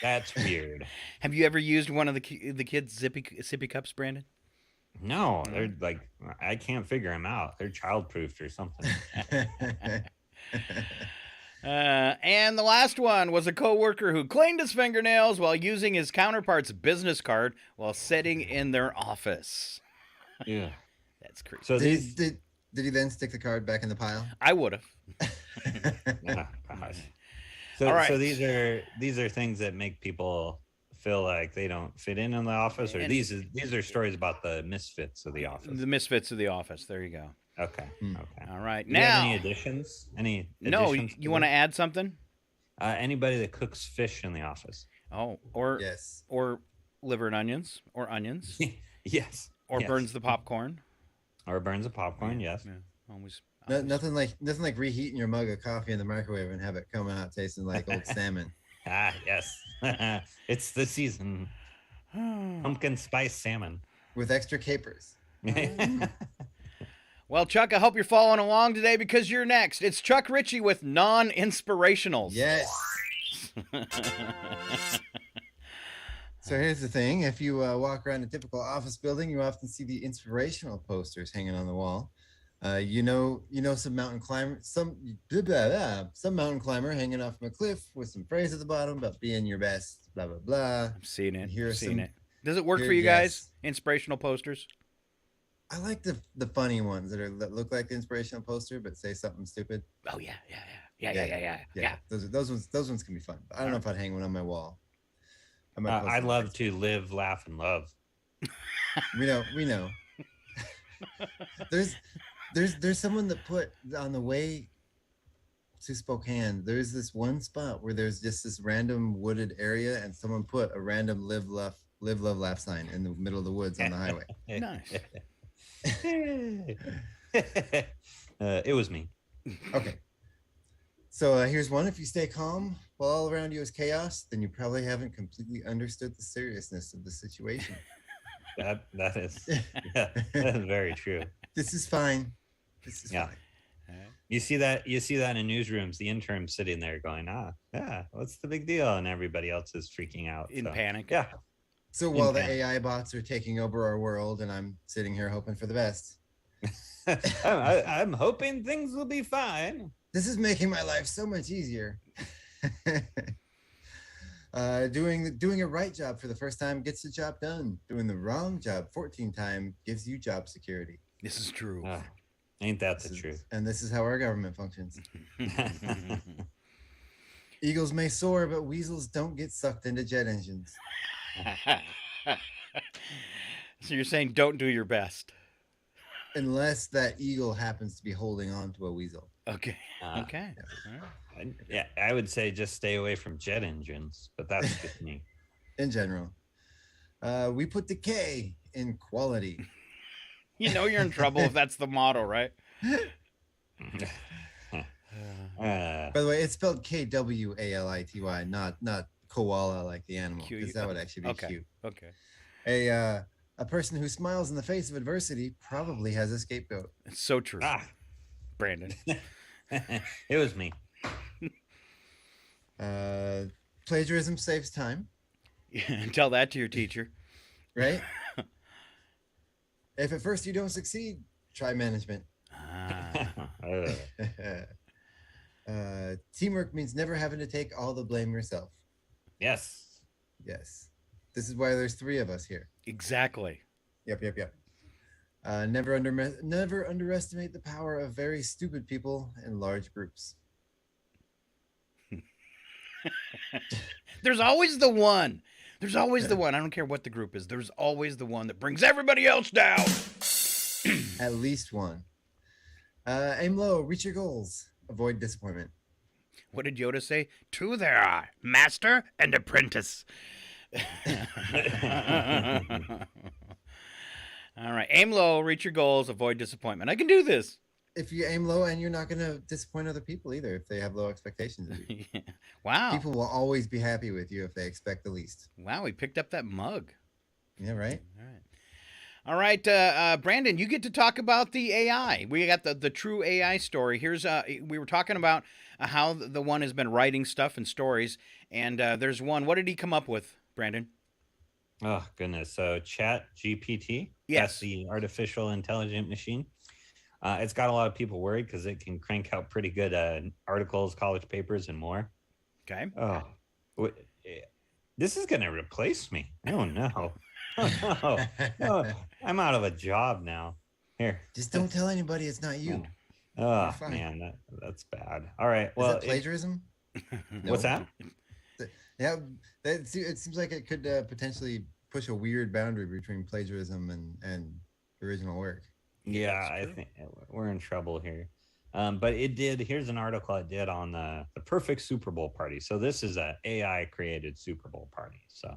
That's weird. Have you ever used one of the kids' sippy cups, Brandon? No, they're like, I can't figure them out. They're childproofed or something. And the last one was a coworker who cleaned his fingernails while using his counterpart's business card while sitting in their office. Yeah, that's creepy. So did he then stick the card back in the pile? I would have. So, All right. so these are things that make people feel like they don't fit in the office, or these are stories about the misfits of the office. The misfits of the office. There you go. Okay. Okay. All right. Do you Now, have any additions? No, additions you want to add something? Anybody that cooks fish in the office. Oh, or yes, or liver and onions, or onions. Yes. Or burns the popcorn. Or burns the popcorn. Yes. Yeah. Always. Nothing like reheating your mug of coffee in the microwave and have it come out tasting like old salmon. Ah, yes. It's the season. Pumpkin spice salmon with extra capers. Well, Chuck, I hope you're following along today because you're next. It's Chuck Ritchie with Non-Inspirationals. Yes. So here's the thing. If you walk around a typical office building, you often see the inspirational posters hanging on the wall. You know, some mountain climber hanging off from a cliff with some phrase at the bottom about being your best, blah, blah, blah. I've seen it. Here's seen it. Does it work for you guys? Inspirational posters? I like the funny ones that look like the inspirational poster but say something stupid. Oh yeah. Those ones can be fun. But I don't know if I'd hang one on my wall. I love to live, laugh, and love. We know. There's someone that put on the way to Spokane. There's this one spot where there's just this random wooded area, and someone put a random live, love, laugh sign in the middle of the woods on the highway. Nice. It was me. Okay. So here's one. If you stay calm while all around you is chaos, then you probably haven't completely understood the seriousness of the situation. That is very true. This is fine. Fine. You see that in newsrooms, the intern's sitting there going, what's the big deal? And everybody else is freaking out. In panic. Yeah. So while the AI bots are taking over our world and I'm sitting here hoping for the best. I'm hoping things will be fine. This is making my life so much easier. Doing a right job for the first time gets the job done. Doing the wrong job 14 times gives you job security. This is true. Ain't that the truth? And this is how our government functions. Eagles may soar, but weasels don't get sucked into jet engines. So you're saying don't do your best. Unless that eagle happens to be holding on to a weasel. Okay. Okay. Yeah, I would say just stay away from jet engines, but that's just me. In general. We put the K in quality. You know you're in trouble if that's the motto, right? By the way, it's spelled Kwality, not koala like the animal, because that would actually be cute. Okay. A person who smiles in the face of adversity probably has a scapegoat. It's so true. Brandon. It was me. Plagiarism saves time. Yeah, tell that to your teacher. Right? If at first you don't succeed, try management. Teamwork means never having to take all the blame yourself. Yes. This is why there's 3 of us here. Exactly. Yep. Never underestimate the power of very stupid people in large groups. There's always the one. I don't care what the group is. There's always the one that brings everybody else down. At least one. Aim low, reach your goals, avoid disappointment. What did Yoda say? 2 there are, master and apprentice. All right. Aim low, reach your goals, avoid disappointment. I can do this. If you aim low, and you're not going to disappoint other people either if they have low expectations of you. Wow. People will always be happy with you if they expect the least. Wow, we picked up that mug. Yeah, right? All right, Brandon, you get to talk about the AI. We got the true AI story. Here's we were talking about how the one has been writing stuff and stories, and there's one. What did he come up with, Brandon? Oh goodness! So Chat GPT, Yes, that's the artificial intelligent machine. It's got a lot of people worried because it can crank out pretty good articles, college papers, and more. Okay. Oh, this is going to replace me. Oh no! Oh, no. Oh, I'm out of a job now. Here, just don't tell anybody it's not you. Oh man, that's bad. All right. Well, is that plagiarism? What's that? Yeah, it seems like it could potentially push a weird boundary between plagiarism and original work. Yeah, I think we're in trouble here. But it did. Here's an article it did on the perfect Super Bowl party. So this is a AI created Super Bowl party. So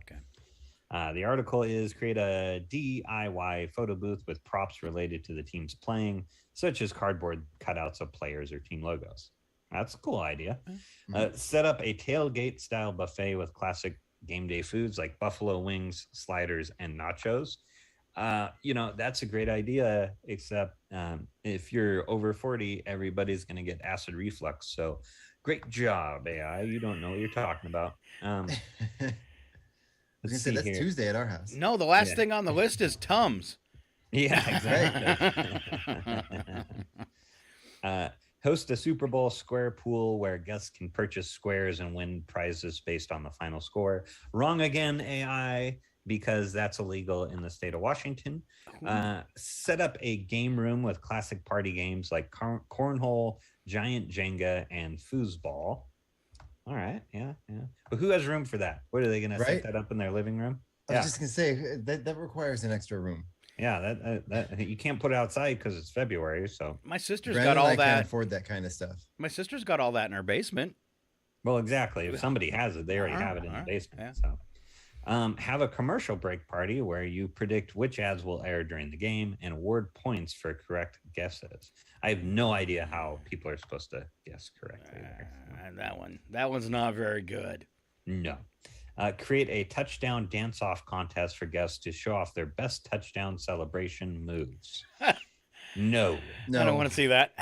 the article is create a DIY photo booth with props related to the teams playing, such as cardboard cutouts of players or team logos. That's a cool idea. Set up a tailgate style buffet with classic game day foods like buffalo wings, sliders, and nachos. That's a great idea, except if you're over 40, everybody's going to get acid reflux. So great job, AI. You don't know what you're talking about. Let's see that's here. Tuesday at our house. No, the last thing on the list is Tums. Yeah, exactly. Host a Super Bowl square pool where guests can purchase squares and win prizes based on the final score. Wrong again, AI, because that's illegal in the state of Washington. Set up a game room with classic party games like cornhole, giant Jenga, and foosball. All right, yeah. But who has room for that? What are they going to set that up in their living room? I was just going to say that requires an extra room. Yeah, that you can't put it outside because it's February. So my sister's got all that. Can't afford that kind of stuff. My sister's got all that in her basement. Well, exactly. If somebody has it, they already have it in the basement. Yeah. So, have a commercial break party where you predict which ads will air during the game and award points for correct guesses. I have no idea how people are supposed to guess correctly. That one's not very good. No. Create a touchdown dance-off contest for guests to show off their best touchdown celebration moves. No. I don't want to see that.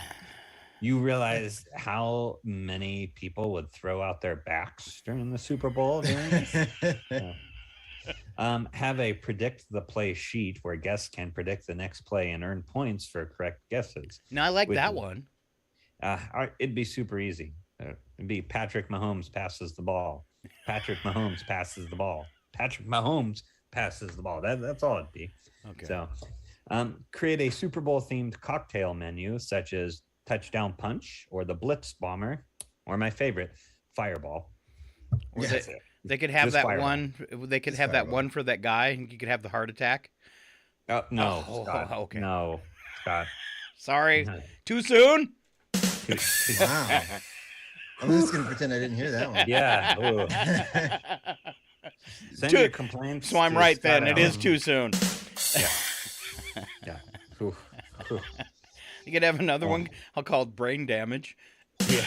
You realize how many people would throw out their backs during the Super Bowl? Have a predict the play sheet where guests can predict the next play and earn points for correct guesses. No, I like that one. It'd be super easy. It'd be Patrick Mahomes passes the ball. Patrick Mahomes passes the ball. Patrick Mahomes passes the ball. That's all it'd be. Okay. So, create a Super Bowl themed cocktail menu such as Touchdown Punch or the Blitz Bomber, or my favorite, Fireball. They could have that one. They could have that one for that guy, and you could have the heart attack. No, Scott. Okay. No, Scott. Sorry, too soon. Wow. I'm just gonna pretend I didn't hear that one. Yeah. Send your complaints. So I'm right then. It is too soon. Yeah. You could have another one. I'll call it brain damage. Yeah.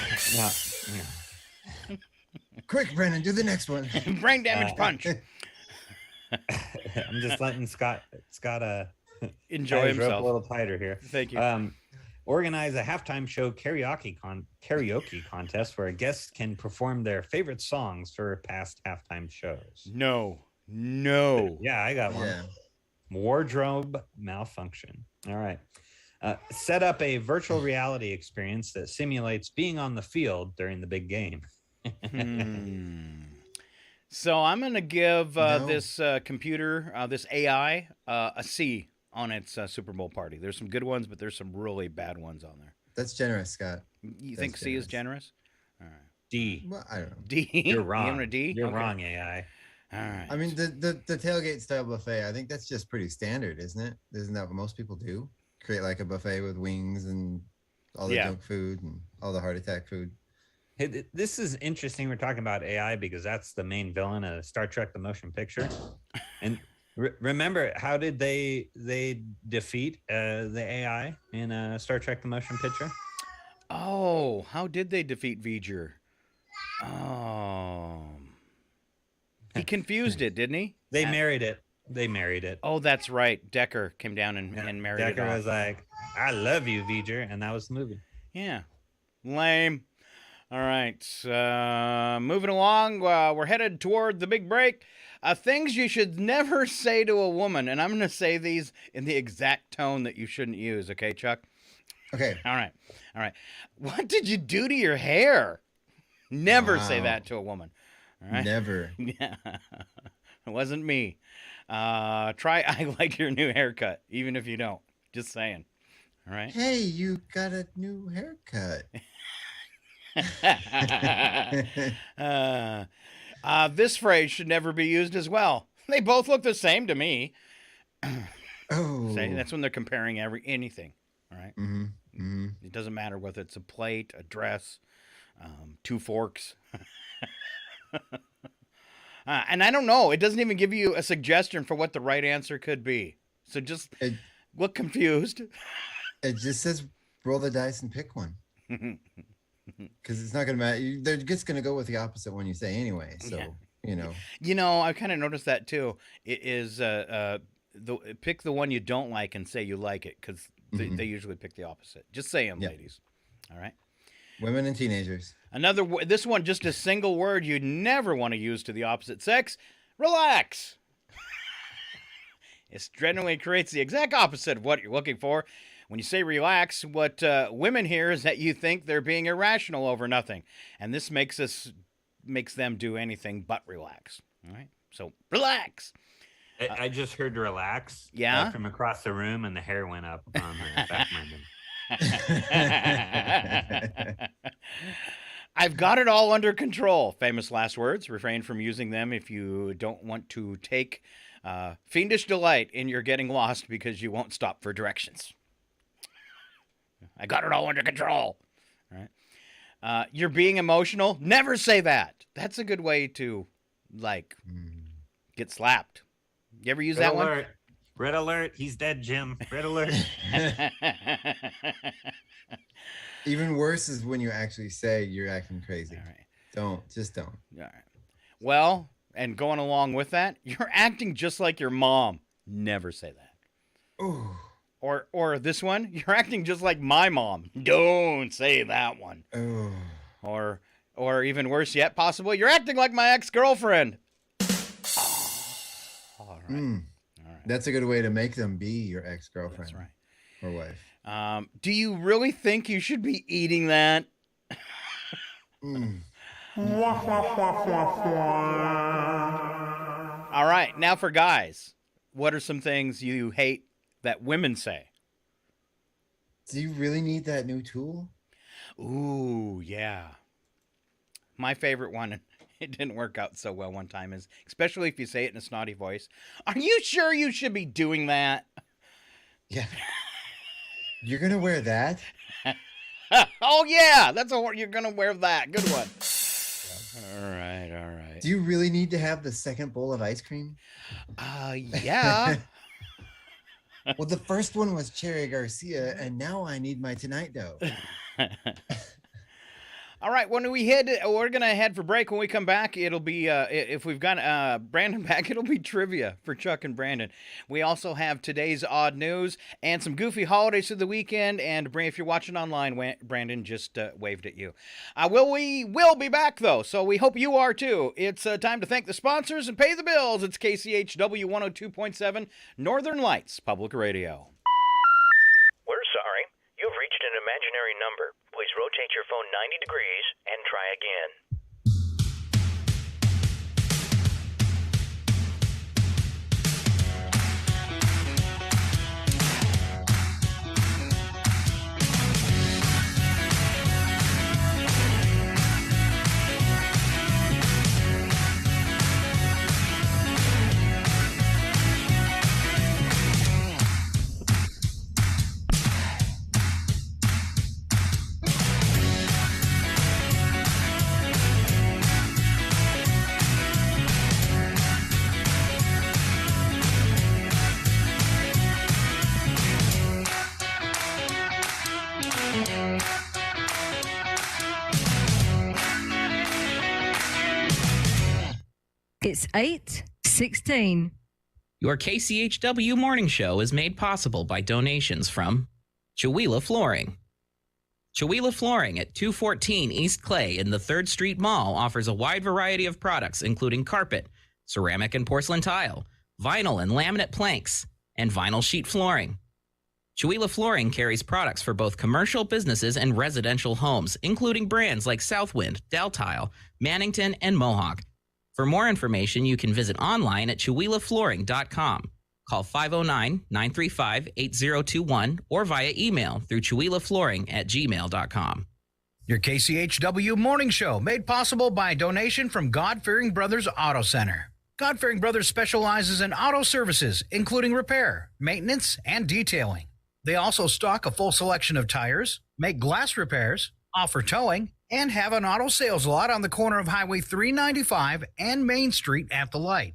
Quick, Brandon, do the next one. Brain damage punch. I'm just letting Scott enjoy himself a little tighter here. Thank you. Organize a halftime show karaoke contest where guests can perform their favorite songs for past halftime shows. No. Yeah, I got one. Yeah. Wardrobe malfunction. All right. Set up a virtual reality experience that simulates being on the field during the big game. So I'm going to give this computer, this AI, a C on its Super Bowl party. There's some good ones, but there's some really bad ones on there. That's generous, Scott. You think C is generous? All right. D. Well, I don't know. D. You're wrong. You a D? You're wrong, AI. All right. I mean, the tailgate style buffet, I think that's just pretty standard, isn't it? Isn't that what most people do? Create like a buffet with wings and all the junk food and all the heart attack food. Hey, this is interesting. We're talking about AI because that's the main villain of Star Trek: The Motion Picture. And remember, how did they defeat the AI in Star Trek: The Motion Picture? Oh, how did they defeat V'ger? Oh, he confused it, didn't he? They married it. They married it. Oh, that's right. Decker came down and married it. Decker was like, "I love you, V'ger," and that was the movie. Yeah, lame. All right, moving along. We're headed toward the big break. Things you should never say to a woman, and I'm going to say these in the exact tone that you shouldn't use. Okay, Chuck? Okay. All right. What did you do to your hair? Never say that to a woman. All right? Never. Yeah. It wasn't me. Try I like your new haircut, even if you don't. Just saying. All right. Hey, you got a new haircut. This phrase should never be used as well. They both look the same to me. Oh. Say that's when they're comparing anything. All right. Mm-hmm. Mm-hmm. It doesn't matter whether it's a plate, a dress, two forks. And I don't know. It doesn't even give you a suggestion for what the right answer could be. So just look confused. It just says roll the dice and pick one. Because it's not going to matter. They're just going to go with the opposite one you say anyway. So, I kind of noticed that too. It is pick the one you don't like and say you like it, because they usually pick the opposite. Just say them, ladies. All right. Women and teenagers. This one, just a single word you never want to use to the opposite sex. Relax. It generally creates the exact opposite of what you're looking for. When you say relax, what women hear is that you think they're being irrational over nothing. And this makes them do anything but relax. All right? So, relax. I just heard relax from across the room, and the hair went up on the back of my neck. I've got it all under control. Famous last words. Refrain from using them if you don't want to take fiendish delight in your getting lost because you won't stop for directions. I got it all under control. All right. You're being emotional. Never say that. That's a good way to, get slapped. You ever use that one? Red alert. He's dead, Jim. Red alert. Even worse is when you actually say you're acting crazy. All right. Don't. All right. Well, and going along with that, you're acting just like your mom. Never say that. Ooh. Or this one, you're acting just like my mom. Don't say that one. Oh. Or even worse yet, possibly, you're acting like my ex-girlfriend. All right. All right. That's a good way to make them be your ex-girlfriend. That's right. Or wife. Do you really think you should be eating that? All right, now for guys. What are some things you hate that women say? Do you really need that new tool? Ooh, yeah. My favorite one, it didn't work out so well one time, is especially if you say it in a snotty voice. Are you sure you should be doing that? Yeah. You're going to wear that? Oh, yeah. You're going to wear that. Good one. All right. Do you really need to have the second bowl of ice cream? Yeah. Well, the first one was Cherry Garcia, and now I need my Tonight Dough. All right, we're going to head for break. When we come back, it'll be, if we've got Brandon back, it'll be trivia for Chuck and Brandon. We also have today's odd news and some goofy holidays for the weekend. And if you're watching online, Brandon just waved at you. We will be back, though, so we hope you are, too. It's time to thank the sponsors and pay the bills. It's KCHW 102.7 Northern Lights Public Radio. We're sorry. You've reached an imaginary number. Please rotate your phone 90 degrees and try again. It's 8:16. Your KCHW morning show is made possible by donations from Chihuahua Flooring. Chihuahua Flooring at 214 East Clay in the 3rd Street Mall offers a wide variety of products, including carpet, ceramic and porcelain tile, vinyl and laminate planks, and vinyl sheet flooring. Chihuahua Flooring carries products for both commercial businesses and residential homes, including brands like Southwind, Deltile, Mannington, and Mohawk. For more information, you can visit online at chihuahuaflooring.com. Call 509-935-8021 or via email through chihuahuaflooring@gmail.com. Your KCHW morning show made possible by a donation from God-Fearing Brothers Auto Center. God-Fearing Brothers specializes in auto services, including repair, maintenance, and detailing. They also stock a full selection of tires, make glass repairs, offer towing, and have an auto sales lot on the corner of Highway 395 and Main Street at the light.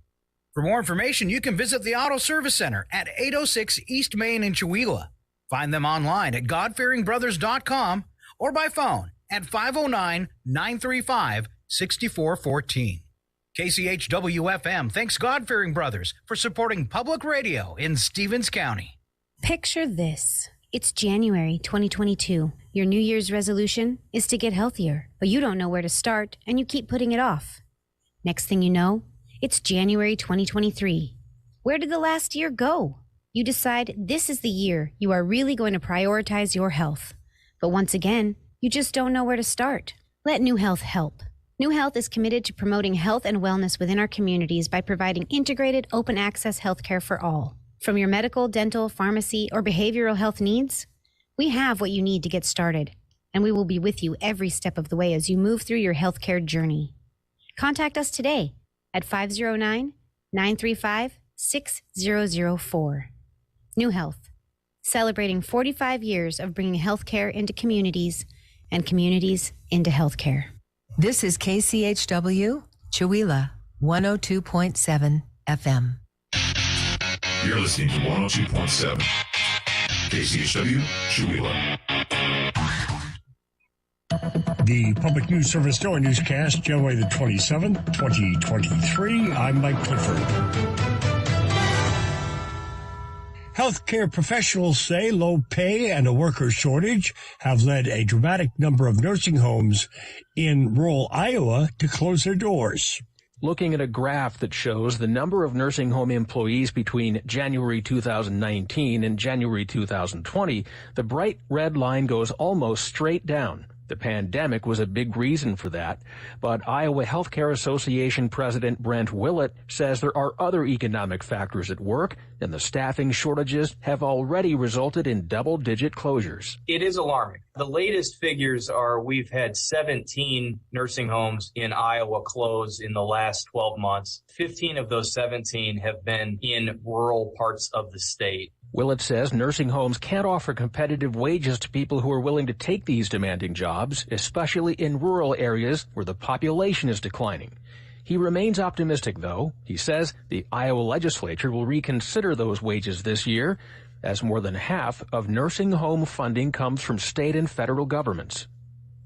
For more information, you can visit the Auto Service Center at 806 East Main in Chihuahua. Find them online at godfearingbrothers.com or by phone at 509-935-6414. KCHW-FM thanks God-Fearing Brothers for supporting public radio in Stevens County. Picture this. It's January 2022. Your New Year's resolution is to get healthier, but you don't know where to start and you keep putting it off. Next thing you know, it's January 2023. Where did the last year go? You decide this is the year you are really going to prioritize your health. But once again, you just don't know where to start. Let New Health help. New Health is committed to promoting health and wellness within our communities by providing integrated, open access healthcare for all. From your medical, dental, pharmacy, or behavioral health needs, we have what you need to get started, and we will be with you every step of the way as you move through your healthcare journey. Contact us today at 509-935-6004. New Health, celebrating 45 years of bringing healthcare into communities and communities into healthcare. This is KCHW, Chihuahua, 102.7 FM. You're listening to 102.7 KCHW, Chihuahua. The Public News Service Door newscast, January the 27th, 2023. I'm Mike Clifford. Healthcare professionals say low pay and a worker shortage have led a dramatic number of nursing homes in rural Iowa to close their doors. Looking at a graph that shows the number of nursing home employees between January 2019 and January 2020, the bright red line goes almost straight down. The pandemic was a big reason for that, but Iowa Healthcare Association President Brent Willett says there are other economic factors at work, and the staffing shortages have already resulted in double-digit closures. It is alarming. The latest figures are we've had 17 nursing homes in Iowa close in the last 12 months. 15 of those 17 have been in rural parts of the state. Willett says nursing homes can't offer competitive wages to people who are willing to take these demanding jobs, especially in rural areas where the population is declining. He remains optimistic, though. He says the Iowa legislature will reconsider those wages this year, as more than half of nursing home funding comes from state and federal governments.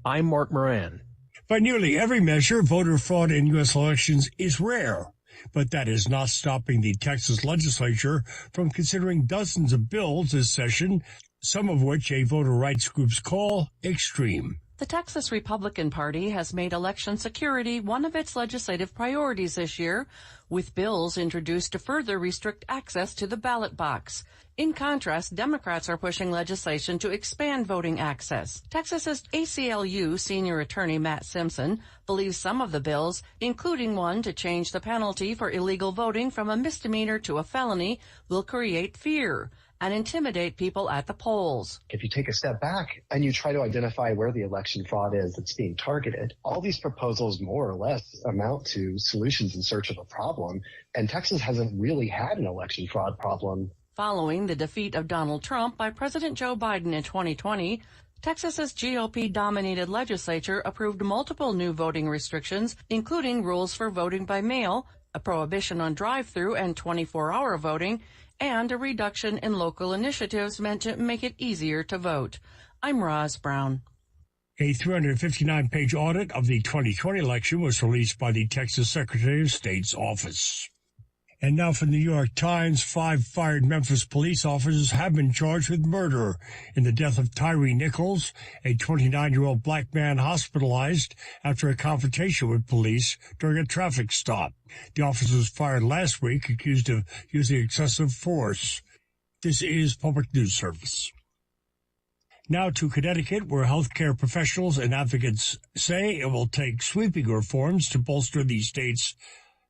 I'm Mark Moran. By nearly every measure, voter fraud in U.S. elections is rare. But that is not stopping the Texas legislature from considering dozens of bills this session, some of which a voter rights groups call extreme. The Texas Republican Party has made election security one of its legislative priorities this year, with bills introduced to further restrict access to the ballot box. In contrast, Democrats are pushing legislation to expand voting access. Texas's ACLU senior attorney Matt Simpson believes some of the bills, including one to change the penalty for illegal voting from a misdemeanor to a felony, will create fear and intimidate people at the polls. If you take a step back and you try to identify where the election fraud is that's being targeted, all these proposals more or less amount to solutions in search of a problem, and Texas hasn't really had an election fraud problem. Following the defeat of Donald Trump by President Joe Biden in 2020, Texas's GOP-dominated legislature approved multiple new voting restrictions, including rules for voting by mail, a prohibition on drive-through and 24-hour voting, and a reduction in local initiatives meant to make it easier to vote. I'm Roz Brown. A 359-page audit of the 2020 election was released by the Texas Secretary of State's office. And now from the New York Times, 5 fired Memphis police officers have been charged with murder in the death of Tyree Nichols, a 29-year-old black man hospitalized after a confrontation with police during a traffic stop. The officer was fired last week, accused of using excessive force. This is Public News Service. Now to Connecticut, where healthcare professionals and advocates say it will take sweeping reforms to bolster the state's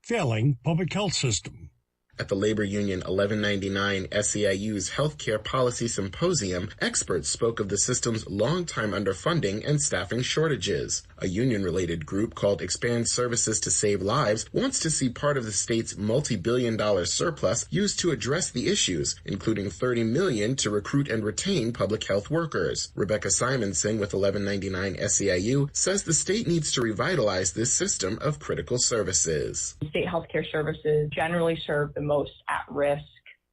failing public health system. At the labor union 1199 SEIU's Healthcare Policy Symposium, experts spoke of the system's long-time underfunding and staffing shortages. A union-related group called Expand Services to Save Lives wants to see part of the state's multi-billion-dollar surplus used to address the issues, including $30 million to recruit and retain public health workers. Rebecca Simonson with 1199 SEIU says the state needs to revitalize this system of critical services. State healthcare services generally serve the most at-risk,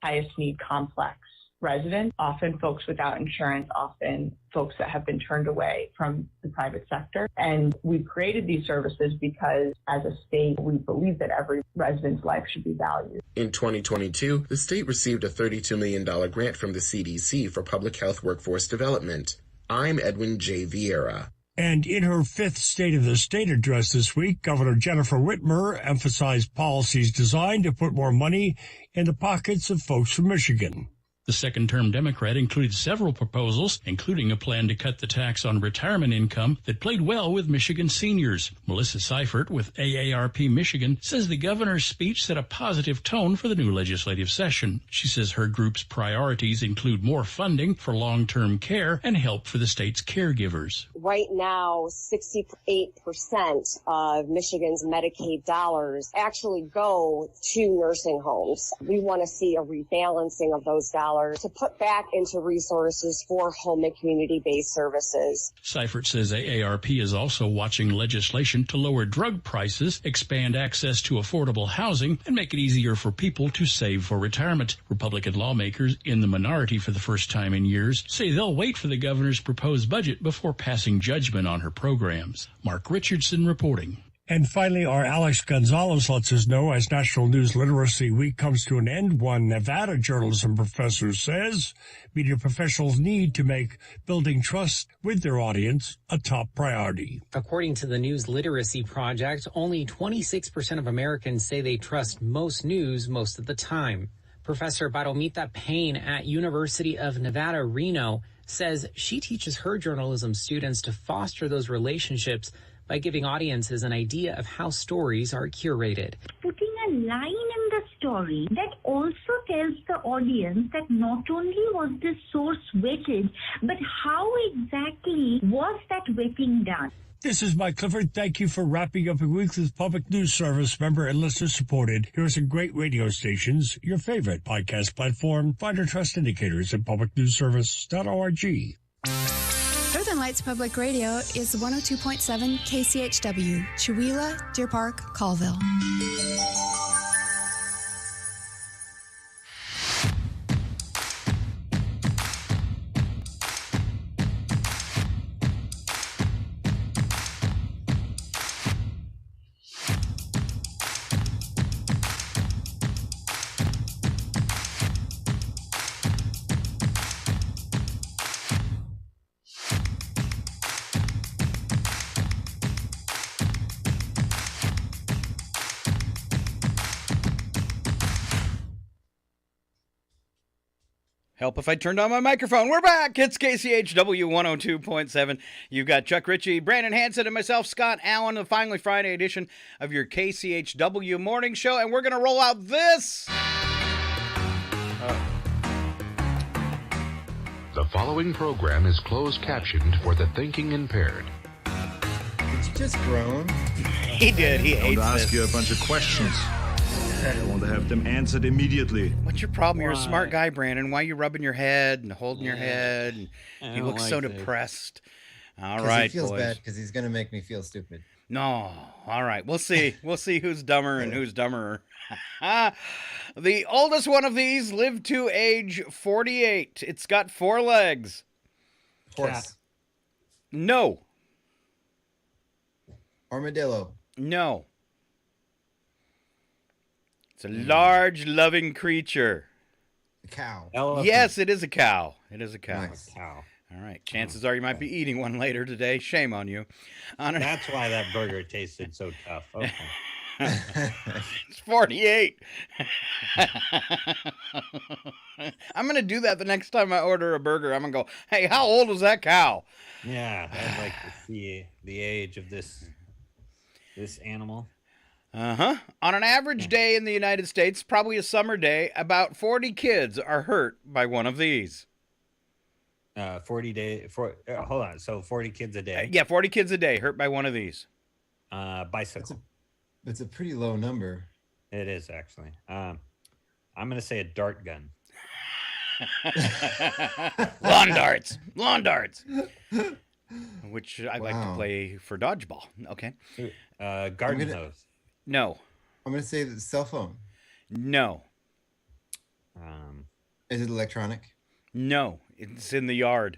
highest need complex residents, often folks without insurance, often folks that have been turned away from the private sector. And we've created these services because as a state, we believe that every resident's life should be valued. In 2022, the state received a $32 million grant from the CDC for public health workforce development. I'm Edwin J. Vieira. And in her 5th State of the State address this week, Governor Jennifer Whitmer emphasized policies designed to put more money in the pockets of folks from Michigan. The second-term Democrat included several proposals, including a plan to cut the tax on retirement income that played well with Michigan seniors. Melissa Seifert with AARP Michigan says the governor's speech set a positive tone for the new legislative session. She says her group's priorities include more funding for long-term care and help for the state's caregivers. Right now, 68% of Michigan's Medicaid dollars actually go to nursing homes. We want to see a rebalancing of those dollars to put back into resources for home and community-based services. Seifert says AARP is also watching legislation to lower drug prices, expand access to affordable housing, and make it easier for people to save for retirement. Republican lawmakers, in the minority for the first time in years, say they'll wait for the governor's proposed budget before passing judgment on her programs. Mark Richardson reporting. And finally, our Alex Gonzalez lets us know as National News Literacy Week comes to an end, one Nevada journalism professor says media professionals need to make building trust with their audience a top priority. According to the News Literacy Project, only 26% of Americans say they trust most news most of the time. Professor Baromita Payne at University of Nevada, Reno, says she teaches her journalism students to foster those relationships by giving audiences an idea of how stories are curated. Putting a line in the story that also tells the audience that not only was this source vetted, but how exactly was that vetting done. This is Mike Clifford. Thank you for wrapping up a week with Public News Service member and listener supported. Here are some great radio stations, your favorite podcast platform. Find our trust indicators at publicnewsservice.org. Northern Lights Public Radio is 102.7 KCHW, Chewelah, Deer Park, Colville. Help if I turned on my microphone. We're back. It's KCHW 102.7. You've got Chuck Ritchie, Brandon Hanson, and myself, Scott Allen, the Finally Friday edition of your KCHW morning show. And we're going to roll out this. The following program is closed captioned for the thinking impaired. Did you just groan? He did. He hates I want to ask this. you a bunch of questions. I want to have them answered immediately. What's your problem? You're a smart guy, Brandon. Why are you rubbing your head and holding your head? And you look so depressed. All right, he feels boys. bad because he's going to make me feel stupid. No. All right. We'll see. We'll see who's dumber and who's dumberer. The oldest one of these lived to age 48. It's got 4 legs. Horse. No. Armadillo. No. It's a large, loving creature. A cow. Elephant. Yes, it is a cow. It is a cow. Nice. Cow. All right. Chances are you might be eating one later today. Shame on you. That's why that burger tasted so tough. Okay. It's 48. I'm going to do that the next time I order a burger. I'm going to go, hey, how old was that cow? Yeah, I'd like to see the age of this animal. Uh-huh. On an average day in the United States, probably a summer day, about 40 kids are hurt by one of these. 40 hold on. So 40 kids a day. Yeah, 40 kids a day hurt by one of these. Bicycle. It's a pretty low number. It is actually. I'm going to say a dart gun. Lawn darts. Which I like to play for dodgeball. Okay. Garden hose. No. I'm going to say the cell phone. No. Is it electronic? No. It's in the yard.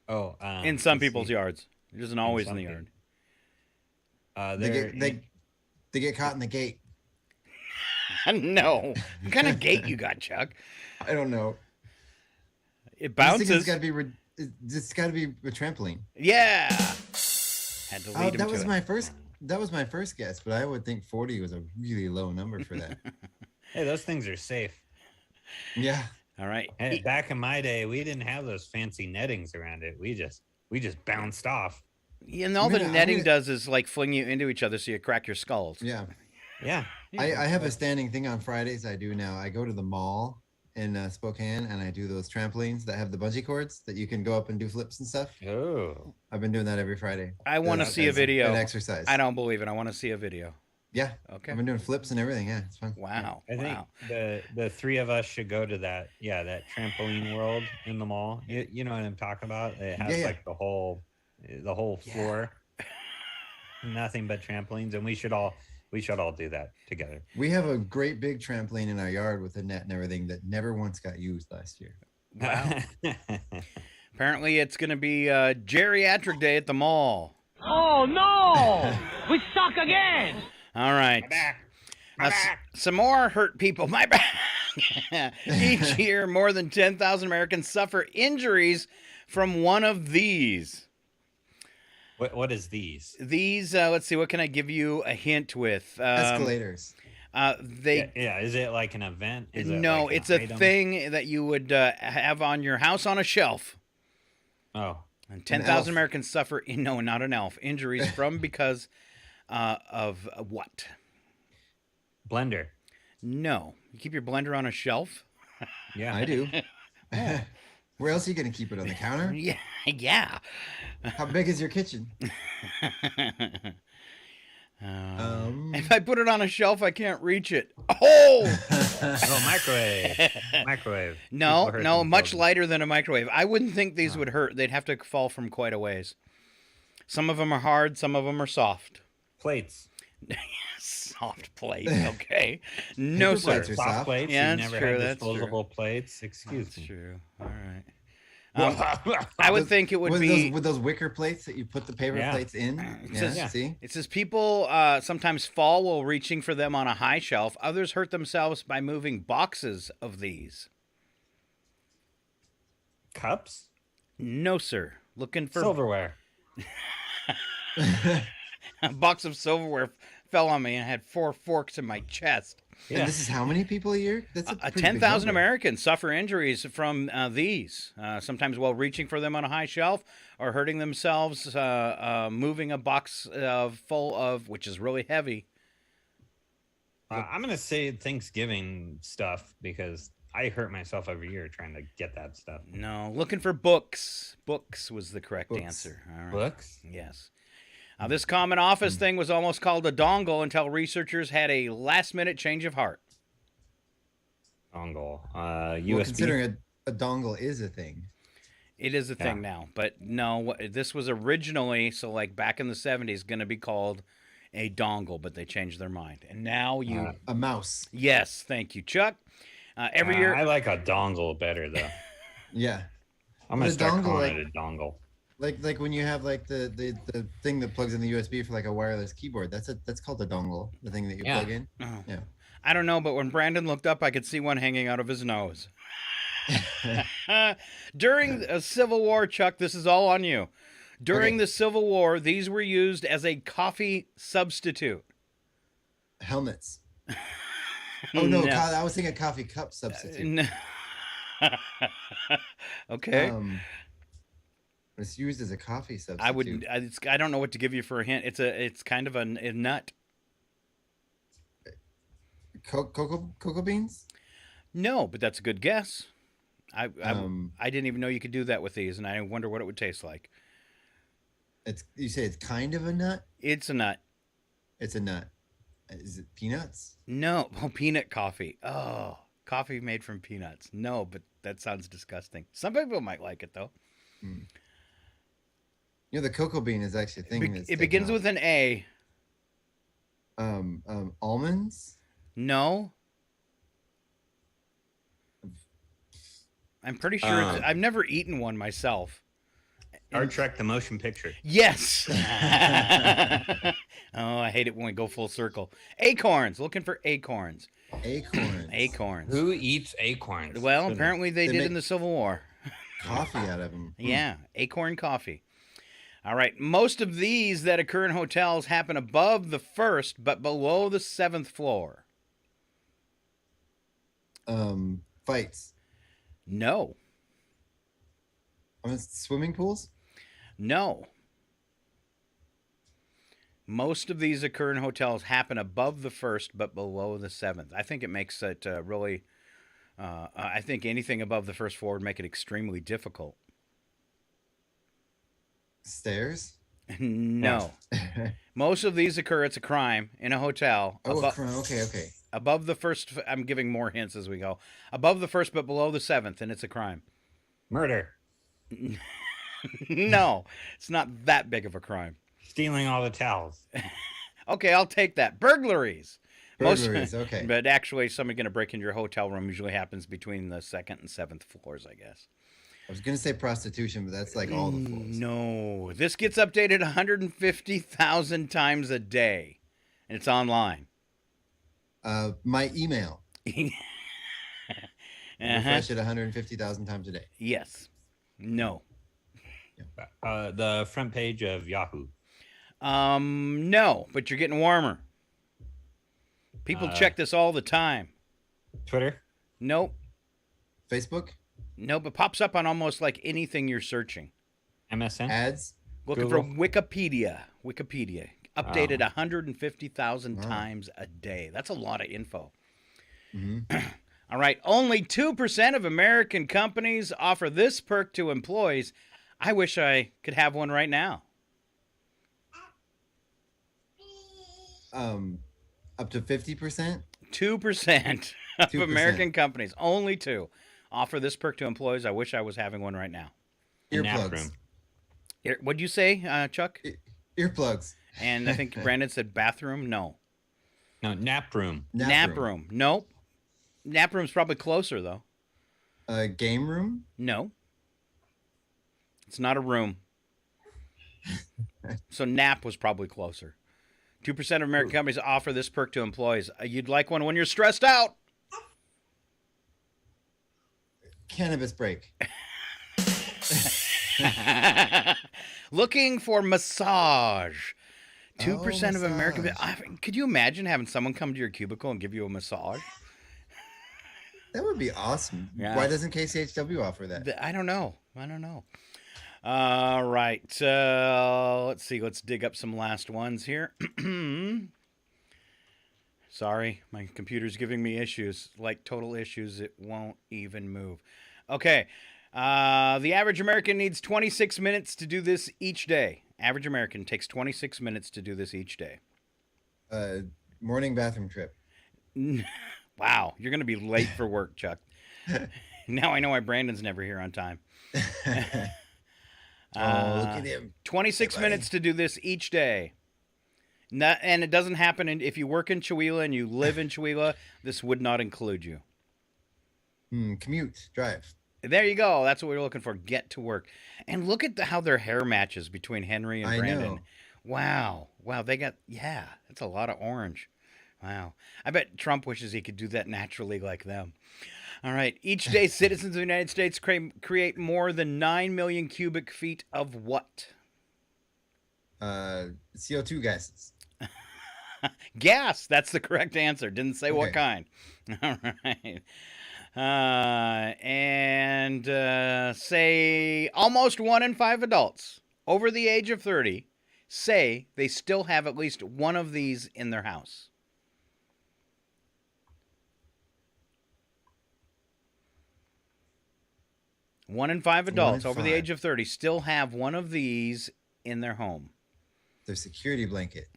Oh. In some people's yards. It isn't always in the yard. They get caught in the gate. No. What kind of gate you got, Chuck? I don't know. It bounces. It's got to be a trampoline. Yeah. Had to lead him that to was it. That was my first guess, but I would think 40 was a really low number for that. Hey, those things are safe. Yeah. All right. And back in my day, we didn't have those fancy nettings around it. We just bounced off. Yeah, and all the netting does is like fling you into each other so you crack your skulls. Yeah. Yeah. I have a standing thing on Fridays. I do now. I go to the mall in Spokane and I do those trampolines that have the bungee cords that you can go up and do flips and stuff. Oh. I've been doing that every Friday. I want to see a video. An exercise. I don't believe it. I want to see a video. Yeah. Okay. I've been doing flips and everything. Yeah, it's fun. Wow. I think the three of us should go to that. Yeah, that trampoline world in the mall. You know what I'm talking about? It has like the whole floor, nothing but trampolines, and we should all do that together. We have a great big trampoline in our yard with a net and everything that never once got used last year. Wow. Apparently, it's going to be geriatric day at the mall. Oh no! We suck again. All right. My back. Some more hurt people. My back. Each year, more than 10,000 Americans suffer injuries from one of these. What is these? These, let's see, what can I give you a hint with? Escalators. Is it like an event? No, it's a thing that you would have on your house on a shelf. Oh. And 10,000 Americans suffer, no, not an elf, injuries because of what? Blender. No. You keep your blender on a shelf? Yeah, I do. Where else are you going to keep it? On the counter? Yeah. How big is your kitchen? If I put it on a shelf, I can't reach it. Oh! Microwave. No, much lighter than a microwave. I wouldn't think these would hurt. They'd have to fall from quite a ways. Some of them are hard, some of them are soft. Plates. Soft plate, okay. No, Paper sir. plates are soft. Plates. Yeah, you that's never true. had That's disposable plates. Excuse me. true. All right. I would think it would be with those wicker plates that you put the paper plates in. See? It says people sometimes fall while reaching for them on a high shelf. Others hurt themselves by moving boxes of these. Cups? No, sir. Looking for silverware. A box of silverware fell on me and had 4 forks in my chest. Yeah. And this is how many people a year? That's a 10,000 Americans suffer injuries from these, sometimes while reaching for them on a high shelf or hurting themselves moving a box full of, which is really heavy. I'm going to say Thanksgiving stuff because I hurt myself every year trying to get that stuff. No, looking for books. Books was the correct answer. All right. Books? Yes. This common office thing was almost called a dongle until researchers had a last-minute change of heart. Dongle. USB. Well, considering a dongle is a thing. It is a thing now. But no, this was originally, so like back in the 70s, going to be called a dongle, but they changed their mind. And now you... a mouse. Yes, thank you, Chuck. Every year... I like a dongle better, though. Yeah. I'm going to start calling it a dongle. Like when you have like the thing that plugs in the USB for like a wireless keyboard, that's called a dongle. The thing that you plug in. Oh. Yeah. I don't know, but when Brandon looked up, I could see one hanging out of his nose. During a Civil War, Chuck, this is all on you. During the Civil War, these were used as a coffee substitute. Helmets. Oh, no. I was thinking coffee cup substitute. Okay. It's used as a coffee substitute. I don't know what to give you for a hint. It's kind of a nut. Cocoa beans? No, but that's a good guess. I didn't even know you could do that with these, and I wonder what it would taste like. You say it's kind of a nut? It's a nut. It's a nut. Is it peanuts? No. Oh, peanut coffee. Oh, coffee made from peanuts. No, but that sounds disgusting. Some people might like it, though. You know, the cocoa bean is actually a thing. It begins with an A. Almonds? No. I'm pretty sure I've never eaten one myself. Star Trek: The Motion Picture. Yes. Oh, I hate it when we go full circle. Acorns. Looking for acorns. Acorns. Who eats acorns? Well, apparently they did in the Civil War. Coffee out of them. Yeah, acorn coffee. All right. Most of these that occur in hotels happen above the first, but below the 7th floor. Fights. No. Swimming pools? No. Most of these occur in hotels happen above the 1st, but below the 7th. I think it makes it really... I think anything above the 1st floor would make it extremely difficult. Stairs? No. Most of these occur, it's a crime, in a hotel. A crime. Okay. Above the 1st, I'm giving more hints as we go. Above the 1st, but below the 7th, and it's a crime. Murder. No, it's not that big of a crime. Stealing all the towels. Okay, I'll take that. Burglaries. Okay. But actually, somebody going to break into your hotel room usually happens between the 2nd and 7th floors, I guess. I was going to say prostitution, but that's like all the floors. No. This gets updated 150,000 times a day, and it's online. My email. Refresh it 150,000 times a day. Yes. No. The front page of Yahoo. No, but you're getting warmer. People check this all the time. Twitter? Nope. Facebook? Nope, it pops up on almost like anything you're searching. MSN? Ads? Looking for Wikipedia. Updated 150,000 times a day. That's a lot of info. All right. Only 2% of American companies offer this perk to employees. I wish I could have one right now. Up to 50%? 2% of American companies, only 2, offer this perk to employees. I wish I was having one right now. Earplugs. What'd you say, Chuck? Earplugs. And I think Brandon said bathroom. No, nap room. Nap room. Nope. Nap room's probably closer, though. Game room? No. It's not a room. So nap was probably closer. 2% of American companies offer this perk to employees. You'd like one when you're stressed out. Cannabis break. Looking for massage. 2% of American... Could you imagine having someone come to your cubicle and give you a massage? That would be awesome. Yeah. Why doesn't KCHW offer that? I don't know. All right. Let's see. Let's dig up some last ones here. Sorry, my computer's giving me issues, like total issues. It won't even move. Okay. The average American needs 26 minutes to do this each day. Average American takes 26 minutes to do this each day. Morning bathroom trip. Wow. You're going to be late for work, Chuck. Now I know why Brandon's never here on time. Look at him. 26 minutes to do this each day. And it doesn't happen if you work in Chewelah and you live in Chewelah, this would not include you. Commute, drive. There you go. That's what we're looking for. Get to work. And look at how their hair matches between Henry and Brandon. Know. Wow. They got, that's a lot of orange. Wow. I bet Trump wishes he could do that naturally like them. All right. Each day, citizens of the United States create more than 9 million cubic feet of what? CO2 gases. Gas. That's the correct answer. Didn't say what kind. All right. Say almost 1 in 5 adults over the age of 30 say they still have at least one of these in their house. One in 5 adults over the age of 30 still have one of these in their home. Their security blanket.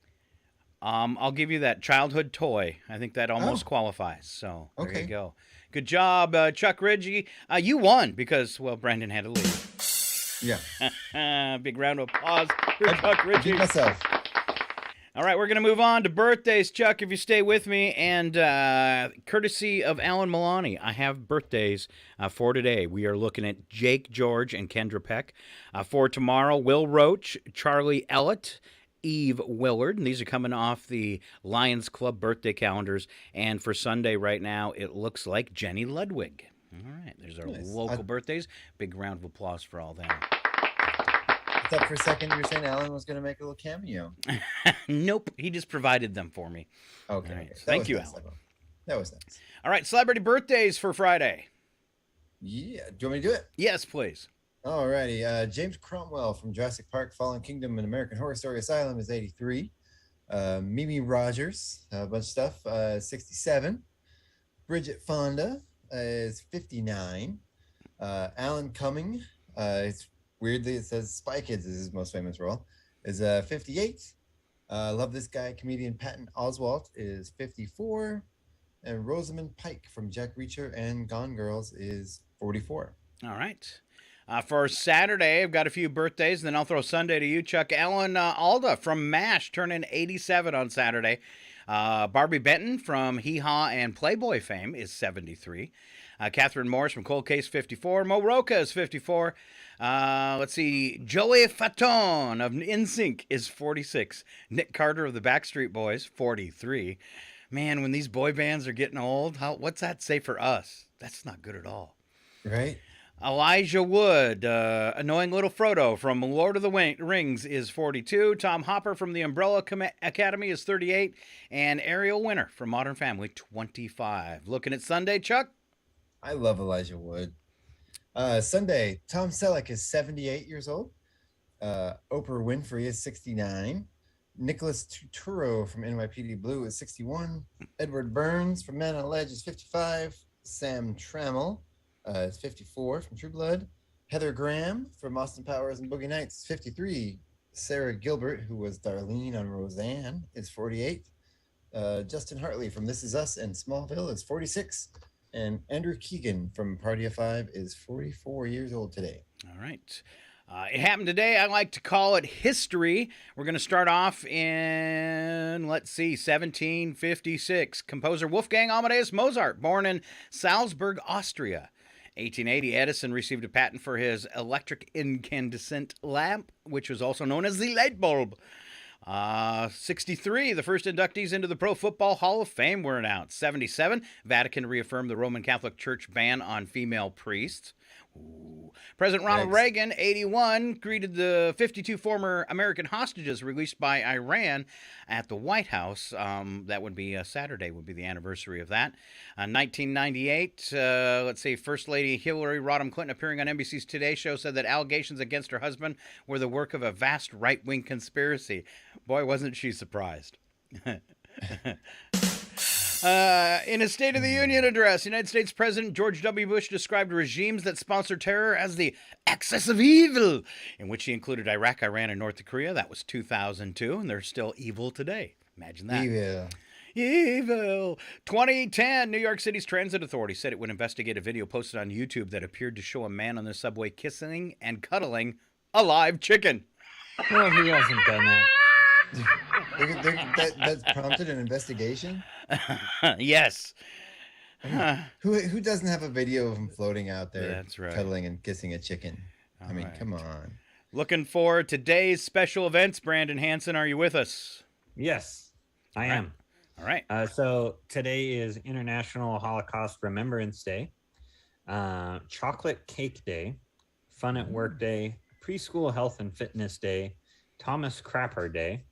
I'll give you that childhood toy. I think that almost qualifies. So there you go. Good job, Chuck Ridgey. You won because, well, Brandon had to leave. Yeah. Big round of applause for Chuck Ridgey. Myself. All right, we're going to move on to birthdays, Chuck, if you stay with me. And courtesy of Alan Milani, I have birthdays for today. We are looking at Jake George and Kendra Peck. For tomorrow, Will Roach, Charlie Ellett, Eve Willard, and these are coming off the Lions Club birthday calendars. And for Sunday right now, it looks like Jenny Ludwig. All right, there's our local birthdays. Big round of applause for all them. I thought for a second you were saying Alan was going to make a little cameo. Nope, he just provided them for me. Okay. Right. Thank you, nice, Alan. That was nice. All right, celebrity birthdays for Friday. Yeah. Do you want me to do it? Yes, please. Alrighty. James Cromwell from Jurassic Park, Fallen Kingdom, and American Horror Story Asylum is 83. Mimi Rogers, a bunch of stuff, 67. Bridget Fonda is 59. Alan Cumming, it's weirdly it says Spy Kids is his most famous role, is 58. Love this guy, comedian Patton Oswalt is 54. And Rosamund Pike from Jack Reacher and Gone Girls is 44. All right. For Saturday, I've got a few birthdays, and then I'll throw Sunday to you, Chuck. Ellen Alda from MASH turning 87 on Saturday. Barbie Benton from Hee Haw and Playboy fame is 73. Catherine Morris from Cold Case, 54. Mo Roca is 54. Let's see. Joey Fatone of NSYNC is 46. Nick Carter of the Backstreet Boys, 43. Man, when these boy bands are getting old, what's that say for us? That's not good at all. Right. Elijah Wood, Annoying Little Frodo from Lord of the Rings is 42. Tom Hopper from the Umbrella Academy is 38. And Ariel Winter from Modern Family, 25. Looking at Sunday, Chuck? I love Elijah Wood. Sunday, Tom Selleck is 78 years old. Oprah Winfrey is 69. Nicholas Turturro from NYPD Blue is 61. Edward Burns from Man on a Ledge is 55. Sam Trammell is 54 from True Blood. Heather Graham from Austin Powers and Boogie Nights is 53. Sarah Gilbert, who was Darlene on Roseanne, is 48. Justin Hartley from This Is Us and Smallville is 46. And Andrew Keegan from Party of Five is 44 years old today. All right. It happened today. I like to call it history. We're going to start off in, 1756. Composer Wolfgang Amadeus Mozart, born in Salzburg, Austria. 1880, Edison received a patent for his electric incandescent lamp, which was also known as the light bulb. 63, the first inductees into the Pro Football Hall of Fame were announced. 77, Vatican reaffirmed the Roman Catholic Church ban on female priests. Ooh. President Ronald Reagan, 81, greeted the 52 former American hostages released by Iran at the White House. That would be Saturday, would be the anniversary of that. 1998, First Lady Hillary Rodham Clinton, appearing on NBC's Today Show, said that allegations against her husband were the work of a vast right-wing conspiracy. Boy, wasn't she surprised. In his State of the Union address, United States President George W. Bush described regimes that sponsor terror as the axis of evil, in which he included Iraq, Iran, and North Korea. That was 2002, and they're still evil today. Imagine that. Evil. 2010, New York City's Transit Authority said it would investigate a video posted on YouTube that appeared to show a man on the subway kissing and cuddling a live chicken. Well, he hasn't done that. That's prompted an investigation? Yes. Who doesn't have a video of him floating out there, that's right, cuddling and kissing a chicken? I mean, come on. Looking for today's special events. Brandon Hanson, are you with us? Yes, I am. All right. So today is International Holocaust Remembrance Day, Chocolate Cake Day, Fun at Work Day, Preschool Health and Fitness Day, Thomas Crapper Day,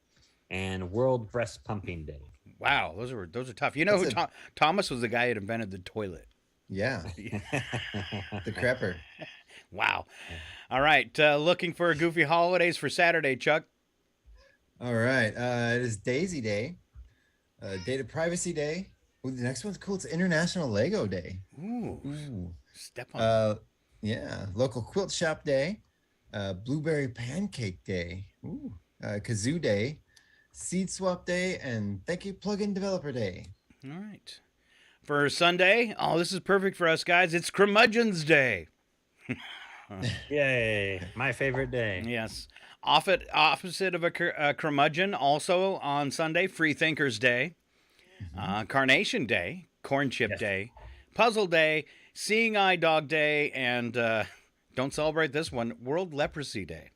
and World Breast Pumping Day. Wow, those are tough. You know Thomas was the guy that invented the toilet. Yeah. The crapper. Wow. All right. Looking for goofy holidays for Saturday, Chuck. All right. It is Daisy Day, Data Privacy Day. Ooh, the next one's cool. It's International Lego Day. Ooh. Step on. Yeah. Local Quilt Shop Day, Blueberry Pancake Day, Kazoo Day, Seed Swap Day, and Thank You Plugin Developer Day. All right. For Sunday, this is perfect for us guys. It's Curmudgeon's Day. Yay, my favorite day. Yes. Opposite of a curmudgeon, also on Sunday, Free Thinkers Day, Carnation Day, Corn Chip Day, Puzzle Day, Seeing Eye Dog Day, and don't celebrate this one, World Leprosy Day.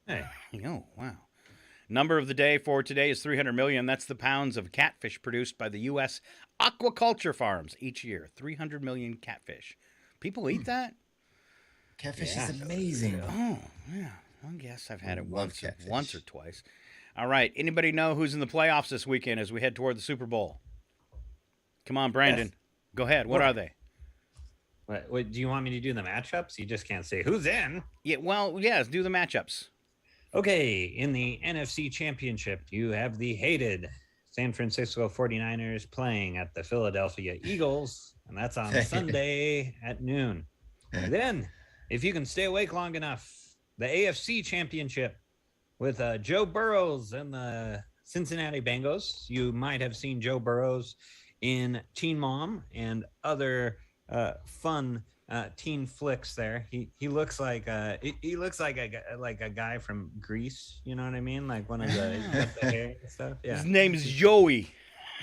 Hey. Oh, wow. Number of the day for today is 300 million. That's the pounds of catfish produced by the U.S. aquaculture farms each year. 300 million catfish. People eat that? Catfish is amazing. Oh, yeah. I guess I've had it once or twice. All right. Anybody know who's in the playoffs this weekend as we head toward the Super Bowl? Come on, Brandon. Yes. Go ahead. What are they? What, do you want me to do the matchups? You just can't say who's in. Yeah, well, yes, do the matchups. Okay, in the NFC Championship, you have the hated San Francisco 49ers playing at the Philadelphia Eagles, and that's on Sunday at noon. And then, if you can stay awake long enough, the AFC Championship with Joe Burrows and the Cincinnati Bengals. You might have seen Joe Burrows in Teen Mom and other fun teen flicks there. He looks like a guy from Grease, you know what I mean? Like one of the, the hair and stuff. Yeah. His name is Joey.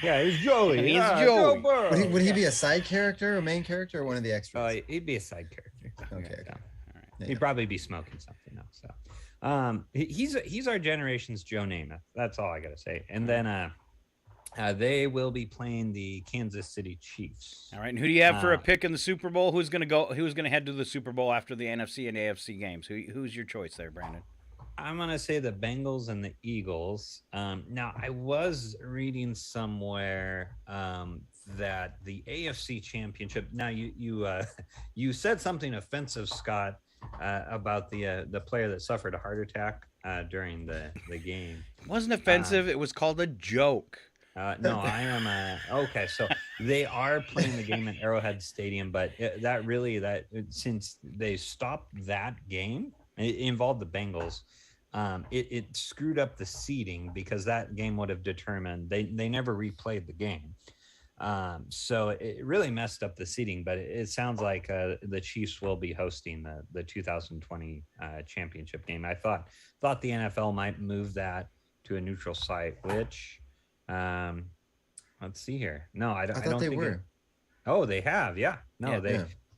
Yeah, he's Joey. He's Joey. Would he be a side character, a main character, or one of the extras? He'd be a side character. Okay. All right. He'd probably be smoking something else. So he's our generation's Joe Namath. That's all I gotta say. And then they will be playing the Kansas City Chiefs. All right. And who do you have for a pick in the Super Bowl? Who's going to head to the Super Bowl after the NFC and AFC games? Who's your choice there, Brandon? I'm going to say the Bengals and the Eagles. Now, I was reading somewhere that the AFC Championship. Now, you said something offensive, Scott, about the player that suffered a heart attack during the game. It wasn't offensive. It was called a joke. No, I am. Okay, so they are playing the game at Arrowhead Stadium, but since they stopped that game, it involved the Bengals. It screwed up the seeding because that game would have determined they never replayed the game. So it really messed up the seeding. But it sounds like the Chiefs will be hosting the 2020 championship game. I thought the NFL might move that to a neutral site, which. Let's see here. No, I don't they think were. They have. Yeah. No,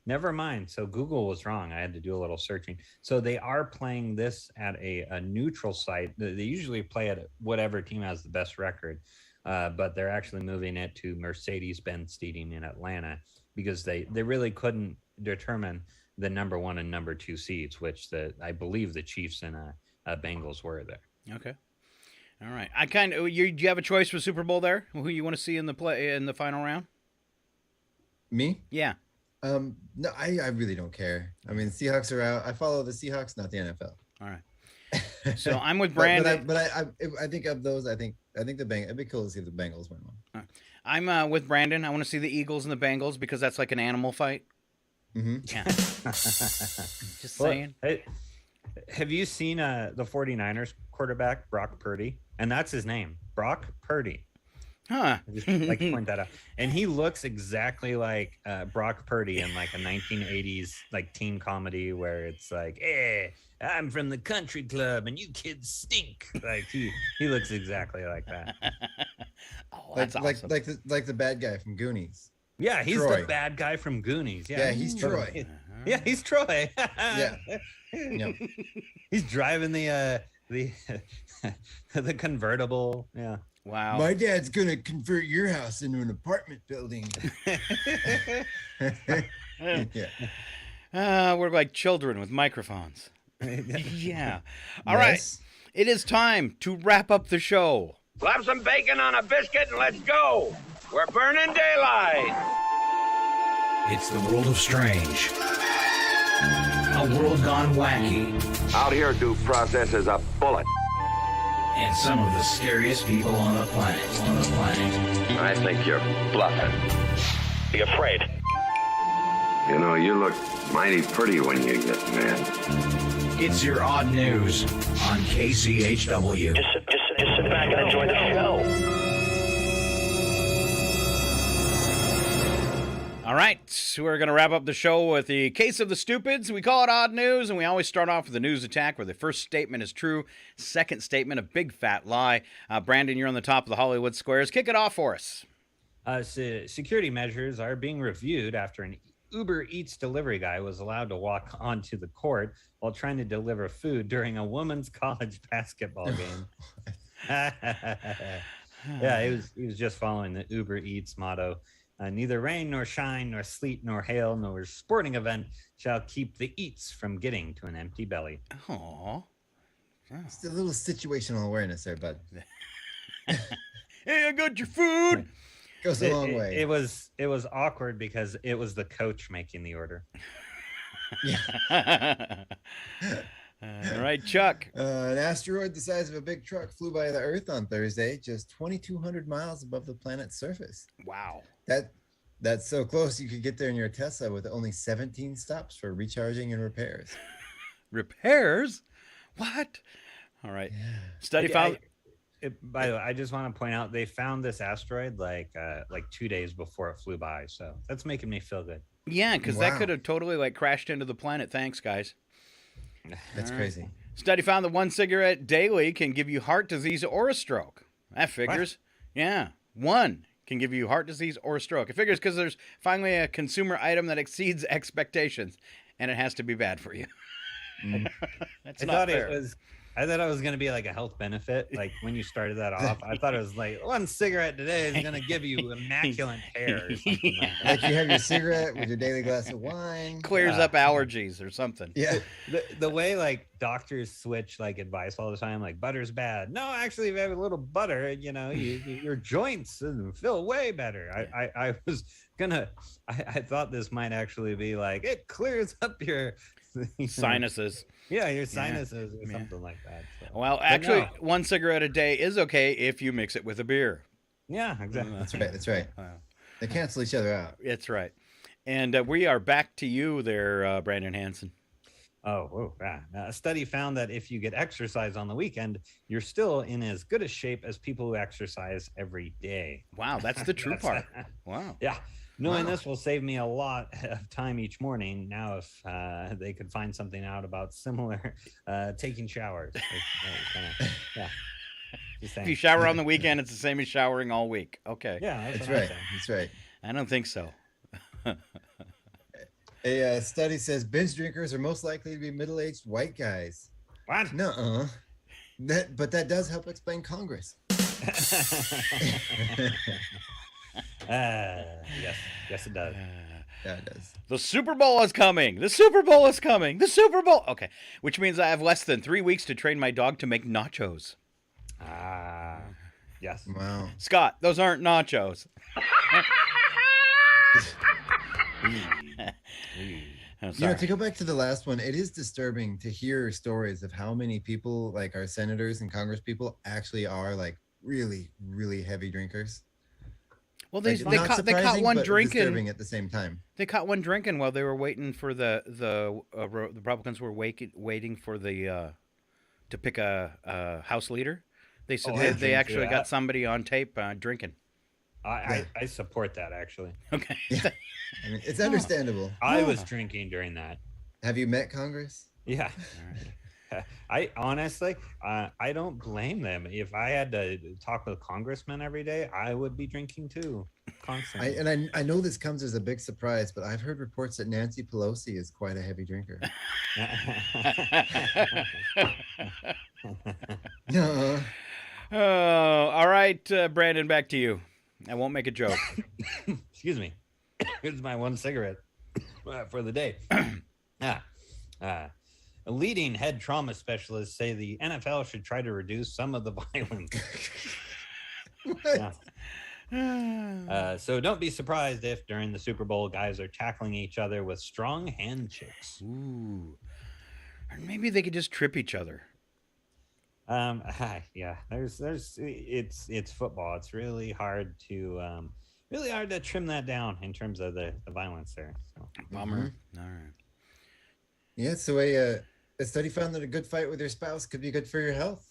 never mind. So Google was wrong. I had to do a little searching. So they are playing this at a neutral site. They usually play at whatever team has the best record. But they're actually moving it to Mercedes-Benz Stadium in Atlanta because they really couldn't determine the number 1 and number 2 seeds, which I believe the Chiefs and Bengals were there. Okay. All right. Do you have a choice for Super Bowl there? Who you want to see in the final round? Me? Yeah. No, I really don't care. I mean, Seahawks are out. I follow the Seahawks, not the NFL. All right. So I'm with Brandon. but I think of those. I think the Bengals. It'd be cool to see if the Bengals win one. I'm with Brandon. I want to see the Eagles and the Bengals because that's like an animal fight. Mm-hmm. Yeah. Just saying. Hey, have you seen the 49ers quarterback, Brock Purdy? And that's his name, Brock Purdy. Huh. I just like to point that out. And he looks exactly like Brock Purdy in like a 1980s like teen comedy where it's like, hey, I'm from the country club and you kids stink. Like he looks exactly like that. That's awesome. Like the bad guy from Goonies. Yeah, he's Troy. the bad guy from Goonies. Yeah, he's Troy. Yeah, he's Troy. Yeah. He's driving the convertible. Yeah. Wow. My dad's going to convert your house into an apartment building. Yeah. We're like children with microphones. Yeah. All right. It is time to wrap up the show. Slap some bacon on a biscuit and let's go. We're burning daylight. It's the world of strange. A world gone wacky. Out here, due process is a bullet. And some of the scariest people on the planet. I think you're bluffing. Be afraid. You know, you look mighty pretty when you get mad. It's your odd news on KCHW. Just sit back and enjoy the show. All right, so we're going to wrap up the show with the case of the stupids. We call it odd news, and we always start off with a news attack where the first statement is true, second statement a big fat lie. Brandon, you're on the top of the Hollywood squares. Kick it off for us. Security measures are being reviewed after an Uber Eats delivery guy was allowed to walk onto the court while trying to deliver food during a women's college basketball game. Yeah, he was just following the Uber Eats motto. Neither rain nor shine nor sleet nor hail nor sporting event shall keep the eats from getting to an empty belly. Aww. Just a little situational awareness there, bud. Hey, I got your food. Goes a long way. It was awkward because it was the coach making the order. Yeah. All right, Chuck. An asteroid the size of a big truck flew by the Earth on Thursday, just 2,200 miles above the planet's surface. Wow. That's so close you could get there in your Tesla with only 17 stops for recharging and repairs. Repairs? What? All right. Yeah. Study found. By the way, I just want to point out they found this asteroid like 2 days before it flew by, so that's making me feel good. Yeah, because that could have totally crashed into the planet. Thanks, guys. That's crazy. Study found that one cigarette daily can give you heart disease or a stroke. That figures. What? Yeah, one can give you heart disease or a stroke. It figures because there's finally a consumer item that exceeds expectations, and it has to be bad for you. That's not fair. I thought it was going to be like a health benefit. Like when you started that off, I thought it was like one cigarette today is going to give you immaculate hair or something like that. Like you have your cigarette with your daily glass of wine. Clears up allergies or something. Yeah. The way like doctors switch like advice all the time, like butter's bad. No, actually, if you have a little butter, your joints feel way better. I was gonna, I thought this might actually be like, it clears up your sinuses. Yeah, your sinuses or something like that. So. Well, actually, one cigarette a day is okay if you mix it with a beer. Yeah, exactly. That's right. They cancel each other out. That's right. And we are back to you there, Brandon Hansen. A study found that if you get exercise on the weekend, you're still in as good a shape as people who exercise every day. Wow, that's the true part. Wow. Yeah. Knowing this will save me a lot of time each morning. Now, if they could find something out about similar taking showers. Yeah. If you shower on the weekend, it's the same as showering all week. Okay. Yeah, that's right. That's right. I don't think so. A study says binge drinkers are most likely to be middle-aged white guys. What? Nuh-uh. But that does help explain Congress. Yes, it does. Yeah, it does. The Super Bowl is coming. The Super Bowl is coming. The Super Bowl. Okay, which means I have less than 3 weeks to train my dog to make nachos. Yes. Wow. Scott, those aren't nachos. To go back to the last one, it is disturbing to hear stories of how many people, like our senators and Congress people, actually are like really, really heavy drinkers. Well, they caught one drinking. Disturbing at the same time. They caught one drinking while they were waiting for the Republicans were waiting for the to pick a House leader. They said they actually got somebody on tape drinking. I support that actually. Okay. Yeah. I mean, it's understandable. I was drinking during that. Have you met Congress? Yeah. I honestly, I don't blame them. If I had to talk with congressmen every day, I would be drinking too, constantly. I know this comes as a big surprise, but I've heard reports that Nancy Pelosi is quite a heavy drinker. All right, Brandon, back to you. I won't make a joke. Excuse me. Here's my one cigarette for the day. Leading head trauma specialists say the NFL should try to reduce some of the violence. So don't be surprised if during the Super Bowl guys are tackling each other with strong handshakes. Ooh. Or maybe they could just trip each other. Yeah. It's football. It's really hard to trim that down in terms of the violence there. So. Bummer. All right. Yeah, it's the way a study found that a good fight with your spouse could be good for your health.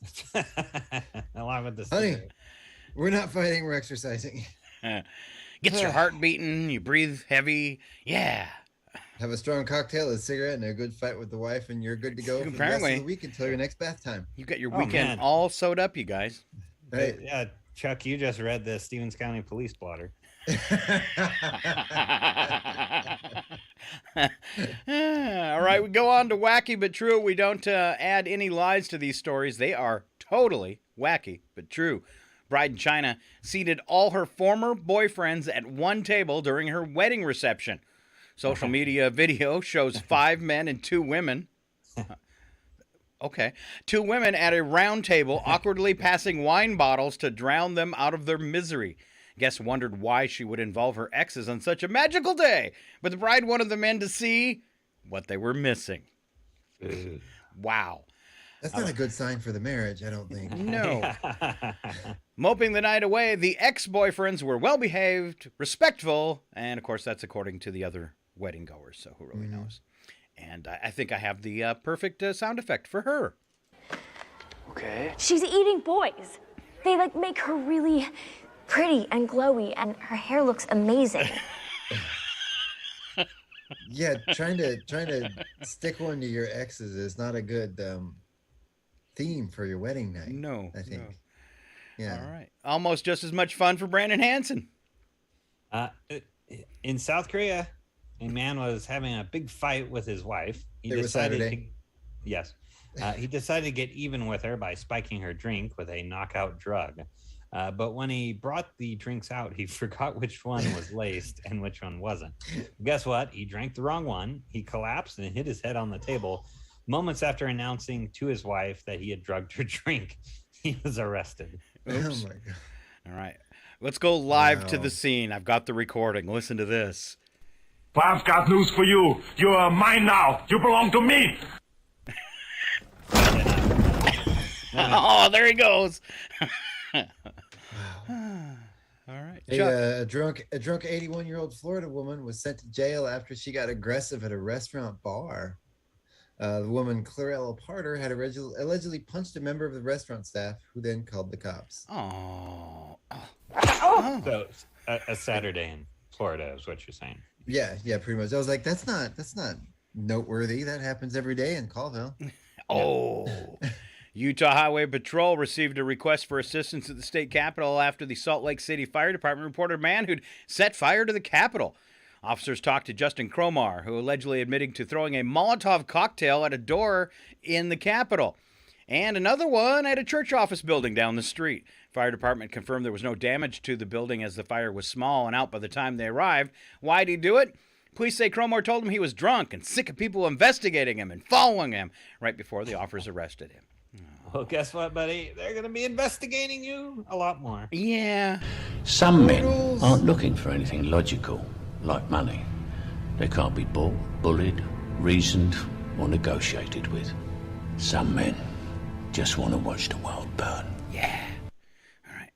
Along with this, honey, we're not fighting, we're exercising. Gets your heart beating, you breathe heavy. Yeah. Have a strong cocktail, a cigarette, and a good fight with the wife, and you're good to go for the rest of the week until your next bath time. You got your weekend all sewed up, you guys. Right. Yeah, Chuck, you just read the Stevens County Police blotter. All right, we go on to wacky but true. We don't add any lies to these stories. They are totally wacky but true. Bride in China seated all her former boyfriends at one table during her wedding reception. Social media video shows 5 men and 2 women. Okay. 2 women at a round table awkwardly passing wine bottles to drown them out of their misery. Guests wondered why she would involve her exes on such a magical day, but the bride wanted the men to see what they were missing. Wow. That's not a good sign for the marriage, I don't think. No. Moping the night away, the ex-boyfriends were well-behaved, respectful, and, of course, that's according to the other wedding goers, so who really knows? And I think I have the perfect sound effect for her. Okay. She's eating boys. They, make her really pretty and glowy, and her hair looks amazing. Yeah, trying to stick one to your exes is not a good theme for your wedding night. No, I think. No. Yeah. All right. Almost just as much fun for Brandon Hansen. In South Korea, a man was having a big fight with his wife. He decided to get even with her by spiking her drink with a knockout drug. But when he brought the drinks out, he forgot which one was laced and which one wasn't. Guess what? He drank the wrong one. He collapsed and hit his head on the table. Moments after announcing to his wife that he had drugged her drink, he was arrested. Oops. Oh, my God. All right. Let's go live to the scene. I've got the recording. Listen to this. But I've got news for you. You are mine now. You belong to me. Oh, there he goes. All right. A drunk 81-year-old Florida woman was sent to jail after she got aggressive at a restaurant bar. The woman, Clarella Parter, had allegedly punched a member of the restaurant staff, who then called the cops. Oh. So a Saturday in Florida is what you're saying. Yeah, pretty much. I was like, that's not noteworthy. That happens every day in Colville. Oh. Utah Highway Patrol received a request for assistance at the state capitol after the Salt Lake City Fire Department reported a man who'd set fire to the Capitol. Officers talked to Justin Cromar, who allegedly admitting to throwing a Molotov cocktail at a door in the Capitol, and another one at a church office building down the street. Fire department confirmed there was no damage to the building as the fire was small and out by the time they arrived. Why'd he do it? Police say Cromar told him he was drunk and sick of people investigating him and following him right before the officers arrested him. Well, guess what, buddy? They're going to be investigating you a lot more. Yeah. Some men aren't looking for anything logical, like money. They can't be bought, bullied, reasoned, or negotiated with. Some men just want to watch the world burn. Yeah. All right.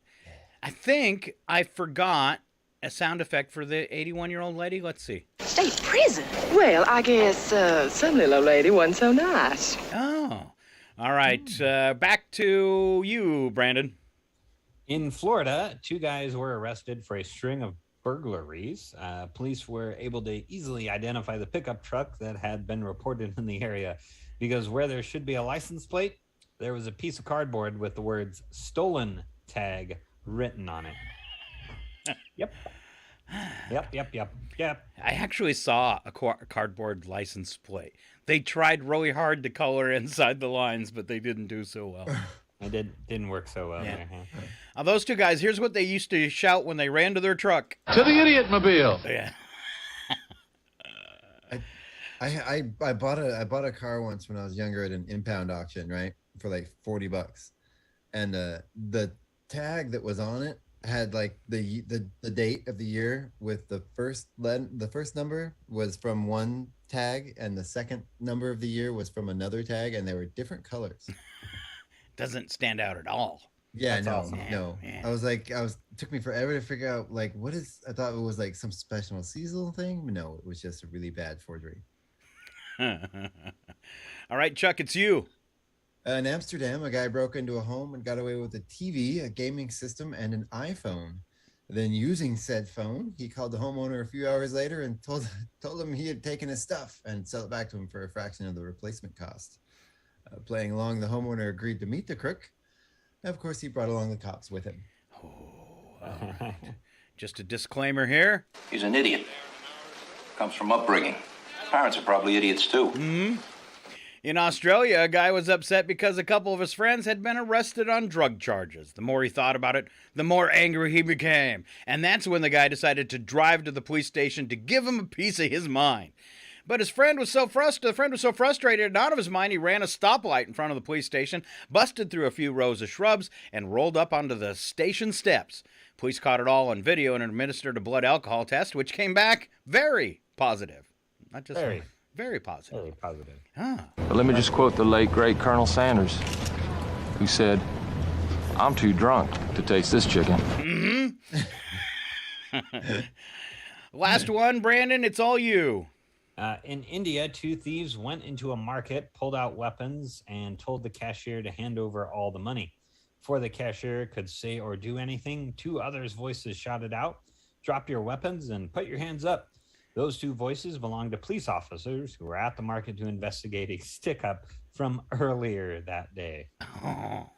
I think I forgot a sound effect for the 81-year-old lady. Let's see. State prison? Well, I guess some little old lady wasn't so nice. Oh. All right. Back to you, Brandon. In Florida, 2 guys were arrested for a string of burglaries. Police were able to easily identify the pickup truck that had been reported in the area because where there should be a license plate, there was a piece of cardboard with the words "stolen" tag written on it. Yep. I actually saw a cardboard license plate. They tried really hard to color inside the lines, but they didn't do so well. It didn't work so well there. Huh? Those two guys, here's what they used to shout when they ran to their truck. To the idiot mobile. Yeah. I bought a car once when I was younger at an impound auction, right, for like $40, and the tag that was on it had like the date of the year with the first number was from one tag and the second number of the year was from another tag, and they were different colors. Doesn't stand out at all. Yeah, That's no, awesome. no. Yeah. Took me forever to figure out like I thought it was like some special seasonal thing, but no, it was just a really bad forgery. All right, Chuck, it's you. In Amsterdam, a guy broke into a home and got away with a TV, a gaming system, and an iPhone. Then, using said phone, he called the homeowner a few hours later and told him he had taken his stuff and sell it back to him for a fraction of the replacement cost. Playing along, the homeowner agreed to meet the crook. And of course, he brought along the cops with him. Just a disclaimer here. He's an idiot. Comes from upbringing. Parents are probably idiots, too. Mm-hmm. In Australia, a guy was upset because a couple of his friends had been arrested on drug charges. The more he thought about it, the more angry he became. And that's when the guy decided to drive to the police station to give him a piece of his mind. But his friend was so frustrated and out of his mind, he ran a stoplight in front of the police station, busted through a few rows of shrubs, and rolled up onto the station steps. Police caught it all on video and administered a blood alcohol test, which came back very positive. Not just very positive. Very positive. But let me just quote the late, great Colonel Sanders, who said, "I'm too drunk to taste this chicken." Mm-hmm. Last one, Brandon, it's all you. In India, two thieves went into a market, pulled out weapons, and told the cashier to hand over all the money. Before the cashier could say or do anything, two others' voices shouted out, "Drop your weapons and put your hands up." Those two voices belonged to police officers who were at the market to investigate a stick-up from earlier that day. Oh.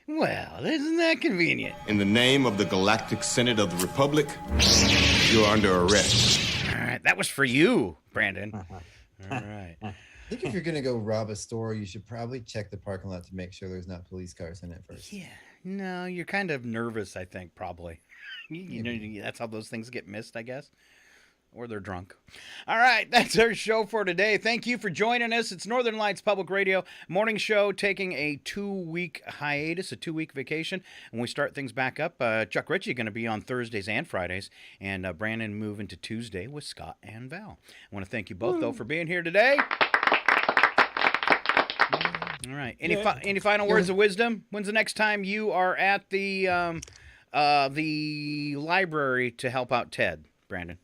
Well, isn't that convenient? In the name of the Galactic Senate of the Republic, you're under arrest. All right, that was for you, Brandon. All right. I think if you're going to go rob a store, you should probably check the parking lot to make sure there's not police cars in it first. Yeah. No, you're kind of nervous, I think, probably. You know, that's how those things get missed, I guess. Or they're drunk. All right, that's our show for today. Thank you for joining us. It's Northern Lights Public Radio morning show, taking a 2-week hiatus, a 2-week vacation. When we start things back up, Chuck Ritchie going to be on Thursdays and Fridays, and Brandon moving to Tuesday with Scott and Val. I want to thank you both, though, for being here today. All right. Any final words of wisdom? When's the next time you are at the library to help out Ted, Brandon?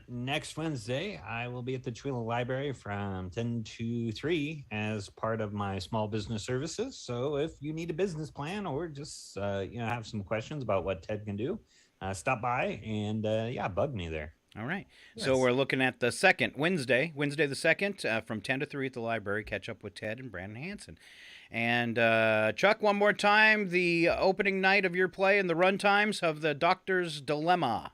Next Wednesday, I will be at the Chewilla Library from 10 to 3 as part of my small business services. So if you need a business plan or just have some questions about what Ted can do, stop by and bug me there. All right. Yes. So we're looking at the second Wednesday the 2nd, from 10 to 3 at the library. Catch up with Ted and Brandon Hanson. And Chuck, one more time, the opening night of your play and the run times of The Doctor's Dilemma.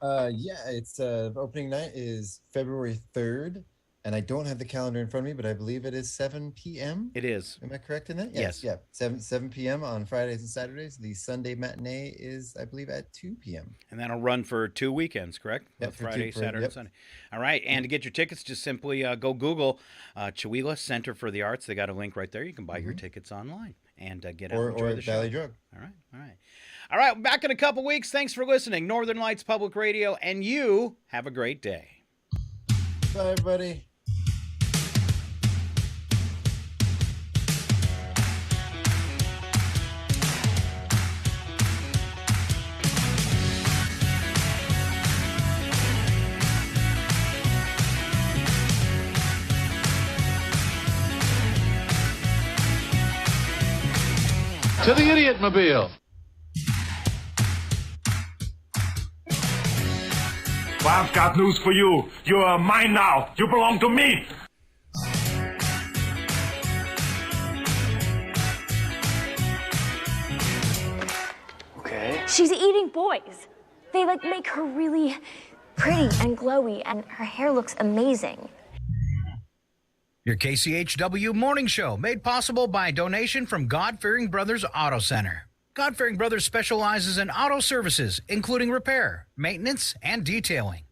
It's opening night is February 3rd, and I don't have the calendar in front of me, but I believe it is 7 p.m. It is. Am I correct in that? Yes. Yeah, 7 p.m. on Fridays and Saturdays. The Sunday matinee is, I believe, at 2 p.m. And that'll run for 2 weekends, correct? Yep, Both Friday, Saturday, and Sunday. All right, and to get your tickets, just simply go Google Chewilla Center for the Arts. They got a link right there. You can buy your tickets online and get out and enjoy the show. Valley Drug. All right, back in a couple weeks. Thanks for listening. Northern Lights Public Radio, and you have a great day. Bye, everybody. To the idiot mobile. Well, I've got news for you. You're mine now. You belong to me. Okay. She's eating boys. They make her really pretty and glowy, and her hair looks amazing. Your KCHW Morning Show, made possible by a donation from God-Fearing Brothers Auto Center. God-Fearing Brothers specializes in auto services, including repair, maintenance, and detailing.